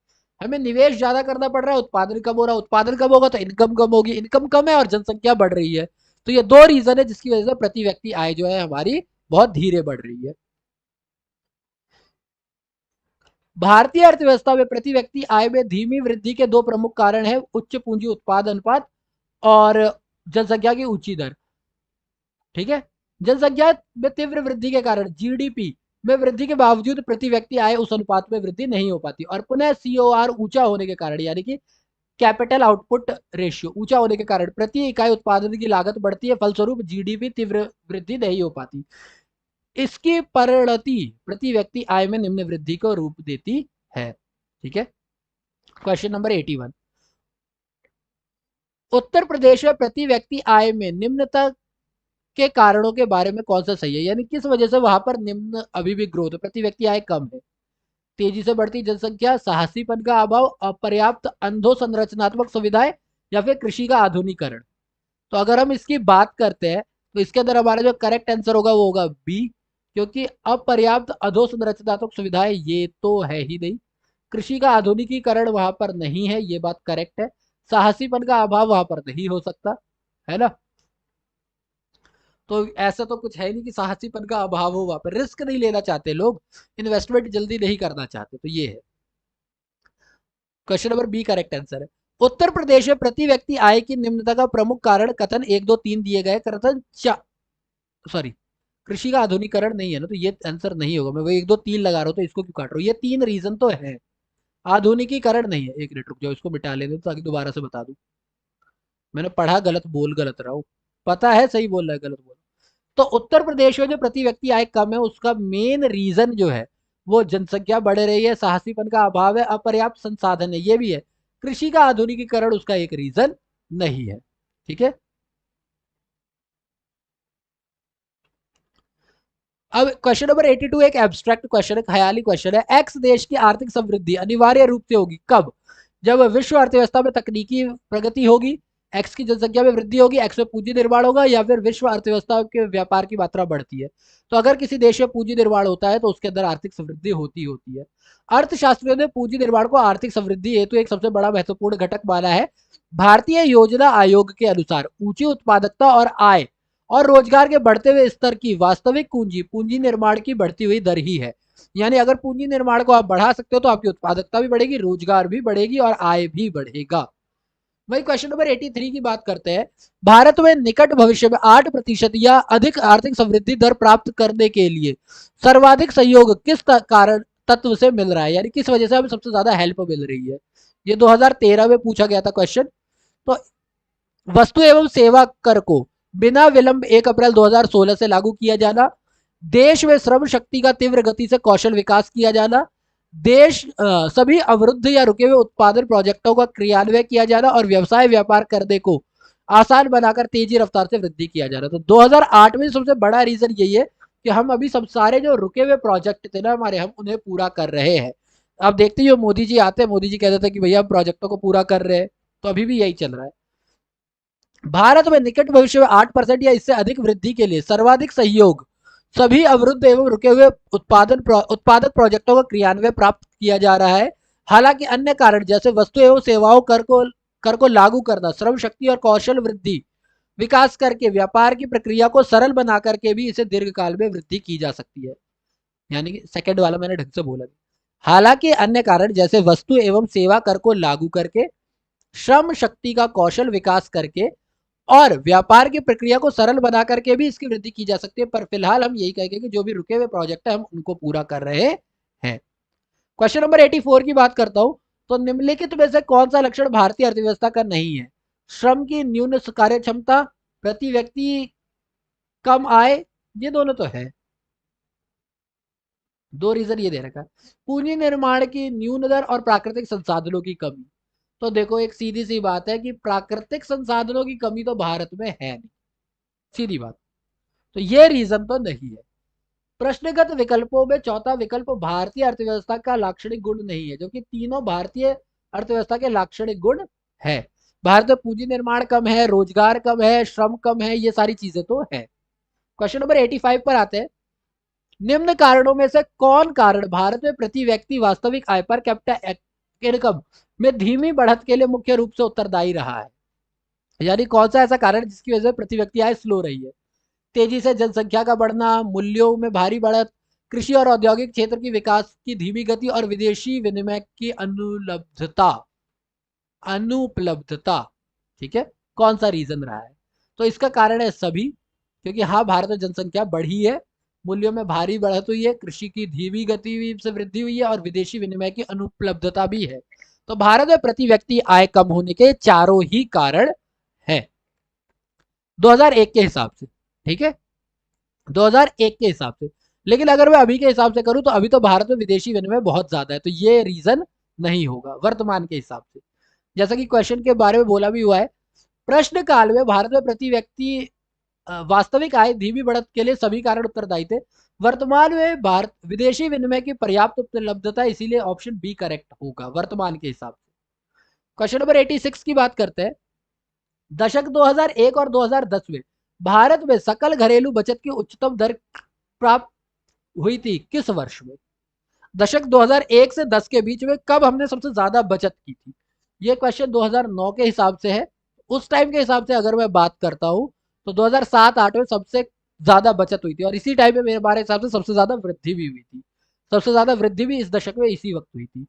[SPEAKER 1] हमें निवेश ज्यादा करना पड़ रहा है, उत्पादन कम हो रहा है, उत्पादन कम होगा तो इनकम कम होगी, इनकम कम है और जनसंख्या बढ़ रही है। तो ये दो रीजन है जिसकी वजह से प्रति व्यक्ति आय जो है हमारी बहुत धीरे बढ़ रही है। भारतीय अर्थव्यवस्था में प्रति व्यक्ति आय में धीमी वृद्धि के दो प्रमुख कारण है, उच्च पूंजी उत्पाद अनुपात और जनसंख्या की ऊंची दर। ठीक है। जनसंख्या में तीव्र वृद्धि के कारण जीडीपी में वृद्धि के बावजूद प्रति व्यक्ति आय उस अनुपात में वृद्धि नहीं हो पाती, और पुनः सीओआर ऊंचा होने के कारण, यानी कि कैपिटल आउटपुट रेशियो ऊंचा होने के कारण प्रति इकाई उत्पादन की लागत बढ़ती है, फलस्वरूप जीडीपी तीव्र वृद्धि नहीं हो पाती। इसकी परिणति प्रति व्यक्ति आय में निम्न वृद्धि को रूप देती है। ठीक है। क्वेश्चन नंबर 81, उत्तर प्रदेश में प्रति व्यक्ति आय में निम्नता के कारणों के बारे में कौन सा सही है, यानी किस वजह से वहां पर निम्न अभी भी ग्रोथ है, प्रति व्यक्ति आय कम है। तेजी से बढ़ती जनसंख्या, साहसीपन का अभाव, अपर्याप्त अंधोसंरचनात्मक सुविधाएं, या फिर कृषि का आधुनिकरण। तो अगर हम इसकी बात करते हैं तो इसके अंदर हमारा जो करेक्ट आंसर होगा वो होगा बी, क्योंकि अपर्याप्त अधोसंरचनात्मक सुविधाएं ये तो है ही नहीं, कृषि का आधुनिकीकरण वहां पर नहीं है, ये बात करेक्ट है, साहसीपन का अभाव वहां पर नहीं हो सकता, है ना। तो ऐसा तो कुछ है नहीं कि साहसीपन का अभाव हो, वहां पर रिस्क नहीं लेना चाहते लोग, इन्वेस्टमेंट जल्दी नहीं करना चाहते, तो ये है question number B correct answer है। उत्तर प्रदेश में प्रति व्यक्ति आय की निम्नता का प्रमुख कारण कथन 1 2 3 दिए गए, कथन सॉरी कृषि का आधुनिकरण नहीं है ना, तो ये आंसर नहीं होगा। मैं वो 1 2 3 लगा रहा हूँ तो इसको क्यों काट रहा हूँ, ये तीन रीजन तो है, आधुनिकीकरण नहीं है। एक मिनट रुक जाओ, इसको मिटा लेते ताकि दोबारा से बता दूं। मैंने पढ़ा गलत, बोल गलत रहा हूँ, पता है सही बोल रहा है गलत बोल। तो उत्तर प्रदेश में जो प्रति व्यक्ति आय कम है उसका मेन रीजन जो है वो जनसंख्या बढ़ रही है, साहसीपन का अभाव है, अपर्याप्त संसाधन है, ये भी है। कृषि का आधुनिकीकरण उसका एक रीजन नहीं है। ठीक है। अब क्वेश्चन नंबर 82 एक एब्स्ट्रैक्ट क्वेश्चन है, ख्याली क्वेश्चन है। एक्स देश की आर्थिक समृद्धि अनिवार्य रूप से होगी कब, जब विश्व अर्थव्यवस्था में तकनीकी प्रगति होगी, एक्स की जनसंख्या में वृद्धि होगी, एक्स में पूंजी निर्माण होगा, या फिर विश्व अर्थव्यवस्था के व्यापार की मात्रा बढ़ती है। तो अगर किसी देश में पूंजी निर्माण होता है तो उसके अंदर आर्थिक समृद्धि होती होती है। अर्थशास्त्रियों ने पूंजी निर्माण को आर्थिक समृद्धि हेतु एक सबसे बड़ा महत्वपूर्ण घटक माना है। भारतीय योजना आयोग के अनुसार ऊंची उत्पादकता और आय और रोजगार के बढ़ते हुए स्तर की वास्तविक पूंजी पूंजी निर्माण की बढ़ती हुई दर ही है। यानी अगर पूंजी निर्माण को आप बढ़ा सकते हो तो आपकी उत्पादकता भी बढ़ेगी, रोजगार भी बढ़ेगी और आय भी बढ़ेगा। वही क्वेश्चन नंबर 83 की बात करते हैं। भारत में निकट भविष्य में 8% या अधिक आर्थिक समृद्धि दर प्राप्त करने के लिए सर्वाधिक सहयोग किस कारण तत्व से मिल रहा है, यानी किस वजह से हमें सबसे ज्यादा हेल्प मिल रही है। ये 2013 में पूछा गया था क्वेश्चन। तो वस्तु एवं सेवा कर को बिना विलंब 1 अप्रैल 2016 से लागू किया जाना, देश में श्रम शक्ति का तीव्र गति से कौशल विकास किया जाना, देश सभी अवरुद्ध या रुके हुए उत्पादन प्रोजेक्टों का क्रियान्वयन किया जाना, और व्यवसाय व्यापार करने को आसान बनाकर तेजी रफ्तार से वृद्धि किया जाना। तो 2008 में सबसे बड़ा रीजन यही है कि हम अभी सब सारे जो रुके हुए प्रोजेक्ट थे ना हमारे, हम उन्हें पूरा कर रहे हैं। आप देखते ही मोदी जी आते हैं, मोदी जी कहते थे कि भैया हम प्रोजेक्टों को पूरा कर रहे हैं, तो अभी भी यही चल रहा है। भारत में निकट भविष्य में 8% या इससे अधिक वृद्धि के लिए सर्वाधिक सहयोग सभी अवरुद्ध एवं रुके हुए उत्पादक प्रोजेक्टों का क्रियान्वयन प्राप्त किया जा रहा है। हालांकि अन्य कारण जैसे वस्तु एवं सेवाओं कर को लागू करना, श्रम शक्ति और कौशल वृद्धि विकास करके व्यापार की प्रक्रिया को सरल बना करके भी इसे दीर्घकाल में वृद्धि की जा सकती है। यानी कि सेकंड वाला मैंने ढंग से बोला। हालांकि अन्य कारण जैसे वस्तु एवं सेवा कर को लागू करके श्रम शक्ति का कौशल विकास करके और व्यापार की प्रक्रिया को सरल बना करके भी इसकी वृद्धि की जा सकती है, पर फिलहाल हम यही कहेंगे कि जो भी रुके हुए प्रोजेक्ट है हम उनको पूरा कर रहे हैं। क्वेश्चन नंबर 84 की बात करता हूं, तो निम्नलिखित में से कौन सा लक्षण भारतीय अर्थव्यवस्था का नहीं है? श्रम की न्यून कार्य क्षमता, प्रति व्यक्ति कम आय, ये दोनों तो है, दो रीजन ये दे रखा है। पूंजी निर्माण की न्यून दर और प्राकृतिक संसाधनों की कमी। तो देखो एक सीधी सी बात है कि प्राकृतिक संसाधनों की कमी तो भारत में है नहीं, सीधी बात, तो ये रीजन तो नहीं है। प्रश्नगत विकल्पों में चौथा विकल्प भारतीय अर्थव्यवस्था का लाक्षणिक गुण नहीं है, जो कि तीनों भारतीय अर्थव्यवस्था के लाक्षणिक गुण है। भारत में पूंजी निर्माण कम है, रोजगार कम है, श्रम कम है, ये सारी चीजें तो है। क्वेश्चन नंबर 85 पर आते हैं। निम्न कारणों में से कौन कारण भारत में प्रति व्यक्ति वास्तविक आय पर कैपिटा इनकम में धीमी बढ़त के लिए मुख्य रूप से उत्तरदायी रहा है? यानी कौन सा ऐसा कारण जिसकी वजह से प्रति व्यक्ति आय स्लो रही है? तेजी से जनसंख्या का बढ़ना, मूल्यों में भारी बढ़त, कृषि और औद्योगिक क्षेत्र की विकास की धीमी गति और विदेशी विनिमय की अनुपलब्धता। ठीक है, कौन सा रीजन रहा है? तो इसका कारण है सभी, क्योंकि हाँ भारत में जनसंख्या बढ़ी है, मूल्यों में भारी बढ़त हुई है, कृषि की धीमी गति से वृद्धि हुई है और विदेशी विनिमय की अनुपलब्धता भी है। तो भारत में प्रति व्यक्ति आय कम होने के चारों ही कारण है 2001 के हिसाब से। ठीक है, 2001 के हिसाब से। लेकिन अगर मैं अभी के हिसाब से करूं तो अभी तो भारत में विदेशी विनिमय बहुत ज्यादा है, तो ये रीजन नहीं होगा वर्तमान के हिसाब से। जैसा कि क्वेश्चन के बारे में बोला भी हुआ है, प्रश्न काल में भारत में प्रति व्यक्ति वास्तविक आय धीमी बढ़त के लिए सभी कारण उत्तरदायी थे। वर्तमान में भारत विदेशी विनिमय की पर्याप्त उपलब्धता, इसीलिए ऑप्शन बी करेक्ट होगा वर्तमान के हिसाब से। क्वेश्चन नंबर 86 की बात करते हैं। दशक 2001 और 2010 में भारत में सकल घरेलू बचत की उच्चतम दर प्राप्त हुई थी किस वर्ष में? दशक 2001 से 10 के बीच में कब हमने सबसे ज्यादा बचत की थी? ये क्वेश्चन 2009 के हिसाब से है। उस टाइम के हिसाब से अगर मैं बात करता हूं तो 2007-8 में सबसे ज्यादा बचत हुई थी और इसी टाइम में मेरे हमारे हिसाब से सबसे ज्यादा वृद्धि भी हुई थी। सबसे ज्यादा वृद्धि भी इस दशक में इसी वक्त हुई थी।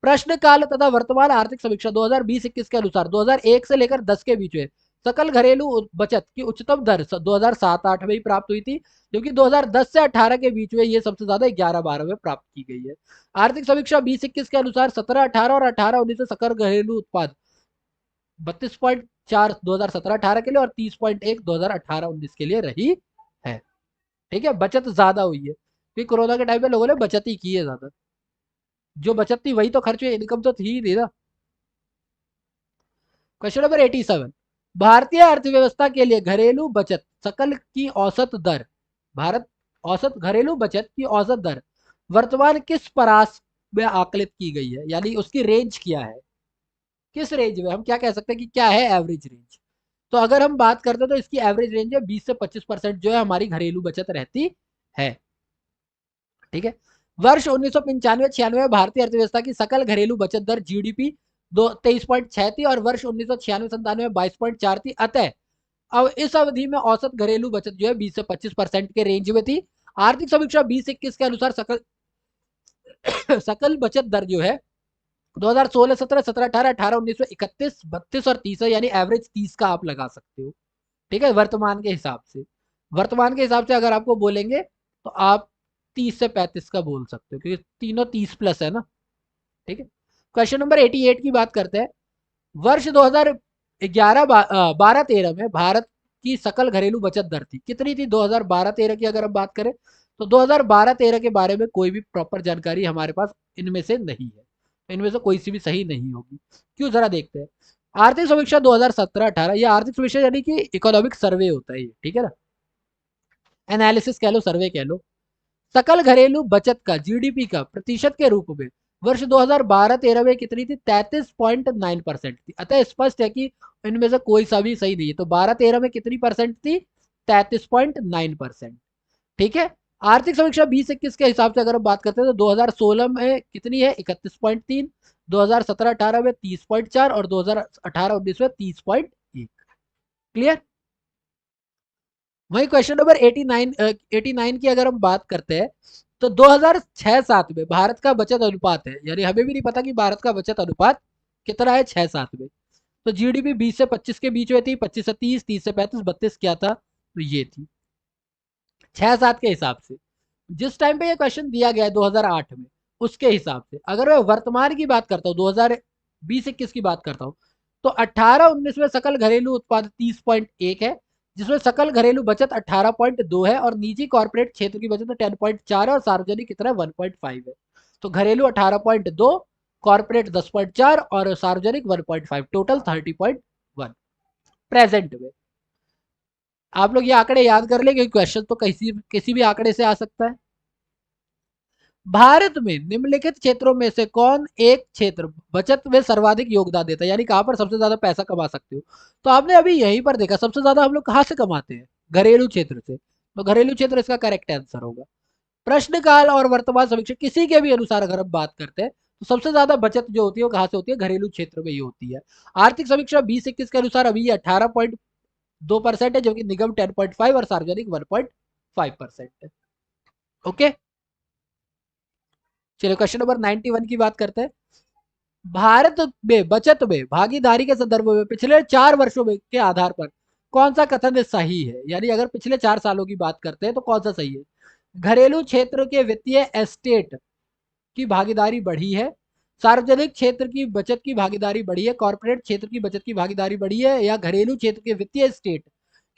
[SPEAKER 1] प्रश्न काल तथा वर्तमान आर्थिक समीक्षा 2020-21 के अनुसार 2001 से लेकर 10 के बीच में सकल घरेलू बचत की उच्चतम दर 2007-8 में ही प्राप्त हुई थी, क्योंकि 2010 से 18 के बीच में ये सबसे ज्यादा 11-12 में प्राप्त की गई है। आर्थिक समीक्षा 20-21 के अनुसार 17-18 और 18-19 से सकल घरेलू उत्पाद 32.4 2017-18 के लिए और 30.1 2018-19 के लिए रही है। ठीक है, बचत ज्यादा हुई है क्योंकि कोरोना के टाइम में लोगों ने बचत ही की है ज्यादा, जो बचत थी वही तो खर्च हुई, इनकम तो थी ही नहीं ना। क्वेश्चन नंबर 87, भारतीय अर्थव्यवस्था के लिए घरेलू बचत सकल की औसत दर, भारत औसत घरेलू बचत की औसत दर वर्तमान किस परास में आकलित की गई है? यानी उसकी रेंज क्या है, किस रेंज में, हम क्या कह सकते हैं कि क्या है एवरेज रेंज? तो अगर हम बात करते हैं तो इसकी एवरेज रेंज है 20 से 25% जो है हमारी घरेलू बचत रहती है। ठीक है, वर्ष 1995-96 में भारतीय अर्थव्यवस्था की सकल घरेलू बचत दर जीडीपी 23.6 थी और वर्ष 1996-97 में 22.4 थी। अतः अब इस अवधि में औसत घरेलू बचत जो है 20 से 25% के रेंज में थी। आर्थिक समीक्षा 20-21 के अनुसार सकल सकल बचत दर जो है 2016-17, 17-18, 18-19 में 31, 32 और 30 है, यानी एवरेज 30 का आप लगा सकते हो। ठीक है, वर्तमान के हिसाब से, वर्तमान के हिसाब से अगर आपको बोलेंगे तो आप 30 से 35 का बोल सकते हो, क्योंकि तीनों 30 प्लस है ना। ठीक है, क्वेश्चन नंबर 88 की बात करते हैं। वर्ष 2011-12-13 में भारत की सकल घरेलू बचत दर थी कितनी थी? 2012-13 की अगर हम बात करें तो 2012-13 के बारे में कोई भी प्रॉपर जानकारी हमारे पास इनमें से नहीं है, इनमें से कोई सी भी सही नहीं होगी। क्यों, जरा देखते हैं। आर्थिक समीक्षा 2017-18, ये आर्थिक समीक्षा यानी कि इकोनॉमिक सर्वे होता है ये, ठीक है ना, एनालिसिस कह लो, सर्वे कह लो। सकल घरेलू बचत का जीडीपी का प्रतिशत के रूप में वर्ष 2012-13 में कितनी थी? 33.9% थी। अतः स्पष्ट है कि इनमें से कोई सा भी सही नहीं है। तो 12-13 में कितनी परसेंट थी? 33.9%। ठीक है, आर्थिक समीक्षा 20-21 के हिसाब से अगर हम बात करते हैं तो 2016 में कितनी है? 31.3, 2017-18 में 30.4 और 2018-19 में 30.1। क्लियर? वही क्वेश्चन नंबर 89 की अगर हम बात करते हैं तो 2006-7 में भारत का बचत अनुपात है, यानी हमें भी नहीं पता कि भारत का बचत अनुपात कितना है 6-7 में। तो जीडीपी 20 से 25 के बीच में थी, 25 से 30, 30 से 35, 32 क्या था, तो ये थी 6-7 के हिसाब से। जिस टाइम पे ये क्वेश्चन दिया गया है 2008 में, उसके हिसाब से अगर मैं वर्तमान की बात करता हूँ, 2020-21 की बात करता हूँ, तो 18-19 में सकल घरेलू उत्पाद 30.1 है, जिसमें सकल घरेलू बचत 18.2 है और निजी कॉर्पोरेट क्षेत्र की बचत 10.4 है और सार्वजनिक कितना 1.5 है। तो घरेलू 18.2, कॉर्पोरेट 10.4 और सार्वजनिक 1.5, टोटल 30.1 प्रेजेंट में। आप लोग ये आंकड़े याद कर ले, क्योंकि क्वेश्चन तो किसी किसी भी आंकड़े से आ सकता है। भारत में निम्नलिखित क्षेत्रों में से कौन एक क्षेत्र बचत में सर्वाधिक योगदान देता है, यानी कहां पर सबसे ज्यादा पैसा कमा सकते हो। तो आपने अभी यहीं पर देखा सबसे ज्यादा हम लोग कहां से कमाते हैं, घरेलू क्षेत्र से। तो घरेलू क्षेत्र इसका करेक्ट आंसर होगा। प्रश्नकाल और वर्तमान समीक्षा किसी के भी अनुसार अगर हम बात करते हैं, तो सबसे ज्यादा बचत जो होती है वो कहां से होती है, घरेलू क्षेत्र में ही होती है। आर्थिक समीक्षा 2021 के अनुसार अभी 18.2% है, जबकि निगम 10.5 और सार्वजनिक 1.5% है। ओके, चलिए क्वेश्चन नंबर 91 की बात करते हैं। भारत में बचत में भागीदारी के संदर्भ में पिछले 4 वर्षों में के आधार पर कौन सा कथन सही है, यानी अगर पिछले 4 सालों की बात करते हैं तो कौन सा सही है। घरेलू क्षेत्र के वित्तीय एस्टेट की भागीदारी बढ़ी है, सार्वजनिक क्षेत्र की बचत की भागीदारी बढ़ी है, कॉर्पोरेट क्षेत्र की बचत की भागीदारी बढ़ी है, या घरेलू क्षेत्र के वित्तीय एस्टेट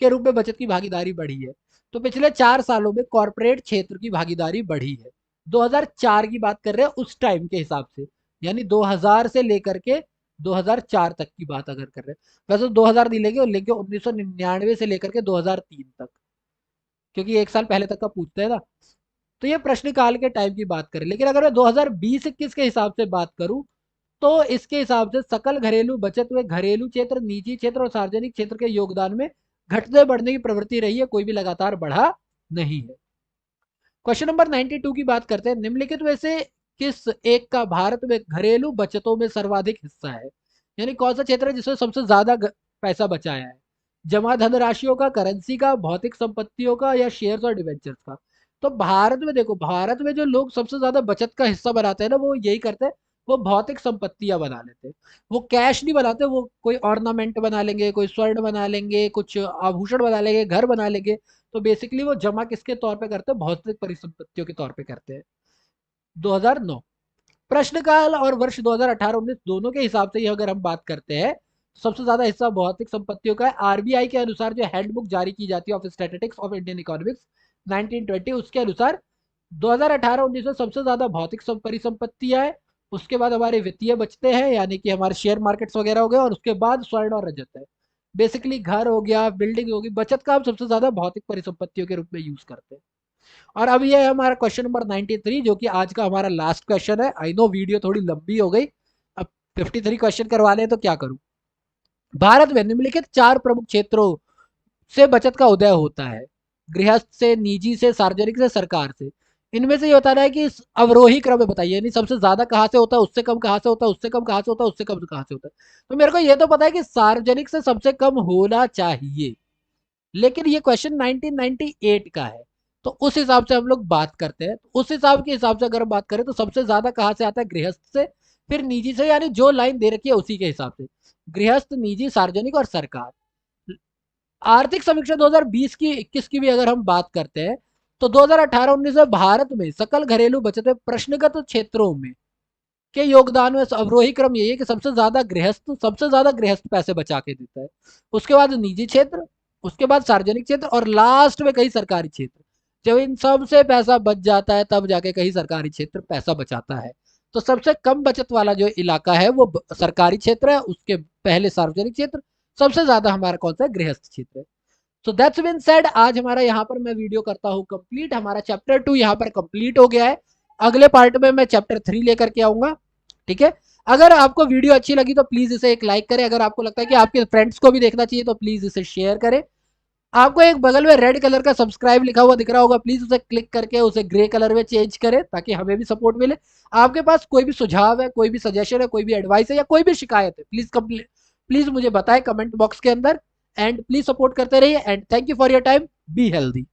[SPEAKER 1] के रूप में बचत की भागीदारी बढ़ी है। तो पिछले 4 सालों में कॉर्पोरेट क्षेत्र की भागीदारी बढ़ी है। 2004 की बात कर रहे हैं उस टाइम के हिसाब से, यानी 2000 से लेकर के 2004 तक की बात अगर कर रहे हैं। वैसे 2000 नहीं लेंगे, लेंगे 1999 से लेकर के 2003 तक, क्योंकि 1 साल पहले तक का पूछते हैं ना। तो ये प्रश्नकाल के टाइम की बात करें, लेकिन अगर मैं 2020-21 के हिसाब से बात करूं, तो इसके हिसाब से सकल घरेलू बचत में घरेलू क्षेत्र, निजी क्षेत्र और सार्वजनिक क्षेत्र के योगदान में घटते बढ़ने की प्रवृत्ति रही है, कोई भी लगातार बढ़ा नहीं है। क्वेश्चन नंबर 92 की बात करते हैं। निम्नलिखित में से किस एक का भारत में घरेलू बचतों में सर्वाधिक हिस्सा है, यानी कौन सा क्षेत्र है जिसमें सबसे ज्यादा पैसा बचाया है। जमा धनराशियों का, करेंसी का, भौतिक संपत्तियों का, या शेयर्स और डिवेंचर्स का। तो भारत में देखो, भारत में जो लोग सबसे ज्यादा बचत का हिस्सा बनाते हैं ना, वो यही करते हैं, वो भौतिक संपत्तियां बना लेते हैं। वो कैश नहीं बनाते, वो कोई ऑर्नामेंट बना लेंगे, कोई स्वर्ण बना लेंगे, कुछ आभूषण बना लेंगे, घर बना लेंगे। तो बेसिकली वो जमा किसके तौर पे करते हैं, भौतिक परिसंपत्तियों के तौर पे करते हैं। 2009 प्रश्नकाल और वर्ष 2018-19 दोनों के हिसाब से ही अगर हम बात करते हैं, सबसे ज्यादा हिस्सा भौतिक संपत्तियों का है। आरबीआई के अनुसार जो हैंडबुक जारी की जाती है of statistics of Indian economics 1920, उसके अनुसार 2018-19 में सबसे ज्यादा भौतिक परिसंपत्तियां है, उसके बाद हमारे वित्तीय बचते हैं, यानी कि हमारे शेयर मार्केट्स वगैरह हो गए, और उसके बाद स्वर्ण और रजत है। बेसिकली घर हो गया, बिल्डिंग होगी, बचत का हम सबसे ज्यादा भौतिक परिसंपत्तियों के रूप में यूज करते हैं। और अब ये है हमारा क्वेश्चन नंबर 93, जो कि आज का हमारा लास्ट क्वेश्चन है। आई नो वीडियो थोड़ी लंबी हो गई, अब 53 क्वेश्चन करवा लें तो क्या करूं। भारत में निम्नलिखित 4 प्रमुख क्षेत्रों से बचत का उदय होता है, गृहस्थ से, निजी से, सार्वजनिक से, सरकार से। इनमें से ये बता रहा है कि अवरोही क्रम में बताइए, यानी सबसे ज्यादा कहां से होता है, उससे कम कहां से होता है, उससे कम कहां से होता है, उससे कम कहां से होता है। तो मेरे को ये तो पता है कि सार्वजनिक से सबसे कम होना चाहिए, लेकिन ये क्वेश्चन 1998 का है, तो उस हिसाब से हम लोग बात करते हैं। उस हिसाब के हिसाब से अगर हम बात करें तो सबसे ज्यादा कहां से आता है, गृहस्थ से, फिर निजी से, यानी जो लाइन दे रखी है उसी के हिसाब से गृहस्थ, निजी, सार्वजनिक और सरकार। आर्थिक समीक्षा 2020 की 21 की भी अगर हम बात करते हैं, तो 2018-19 में भारत में सकल घरेलू बचत में प्रश्नगत क्षेत्रों में के योगदान में अवरोही क्रम यही है कि सबसे ज्यादा गृहस्थ पैसे बचा के देता है, उसके बाद निजी क्षेत्र, उसके बाद सार्वजनिक क्षेत्र, और लास्ट में कहीं सरकारी क्षेत्र। जब इन सब से पैसा बच जाता है तब जाके कहीं सरकारी क्षेत्र पैसा बचाता है। तो सबसे कम बचत वाला जो इलाका है वो सरकारी क्षेत्र है, उसके पहले सार्वजनिक क्षेत्र, सबसे ज्यादा हमारा कौन सा गृहस्थ क्षेत्र है। सो दैट्स बीन सेड, आज हमारा यहाँ पर मैं वीडियो करता हूँ कंप्लीट। हमारा चैप्टर 2 यहाँ पर कंप्लीट हो गया है। अगले पार्ट में मैं चैप्टर 3 लेकर के आऊंगा, ठीक है। अगर आपको वीडियो अच्छी लगी तो प्लीज इसे एक लाइक करें, अगर आपको लगता है कि आपके फ्रेंड्स को भी देखना चाहिए तो प्लीज इसे शेयर करें। आपको एक बगल में रेड कलर का सब्सक्राइब लिखा हुआ दिख रहा होगा, प्लीज उसे क्लिक करके उसे ग्रे कलर में चेंज करें ताकि हमें भी सपोर्ट मिले। आपके पास कोई भी सुझाव है, कोई भी सजेशन है, कोई भी एडवाइस है, या कोई भी शिकायत है, प्लीज मुझे बताएं कमेंट बॉक्स के अंदर। एंड प्लीज सपोर्ट करते रहिए, and thank you for your time, be healthy.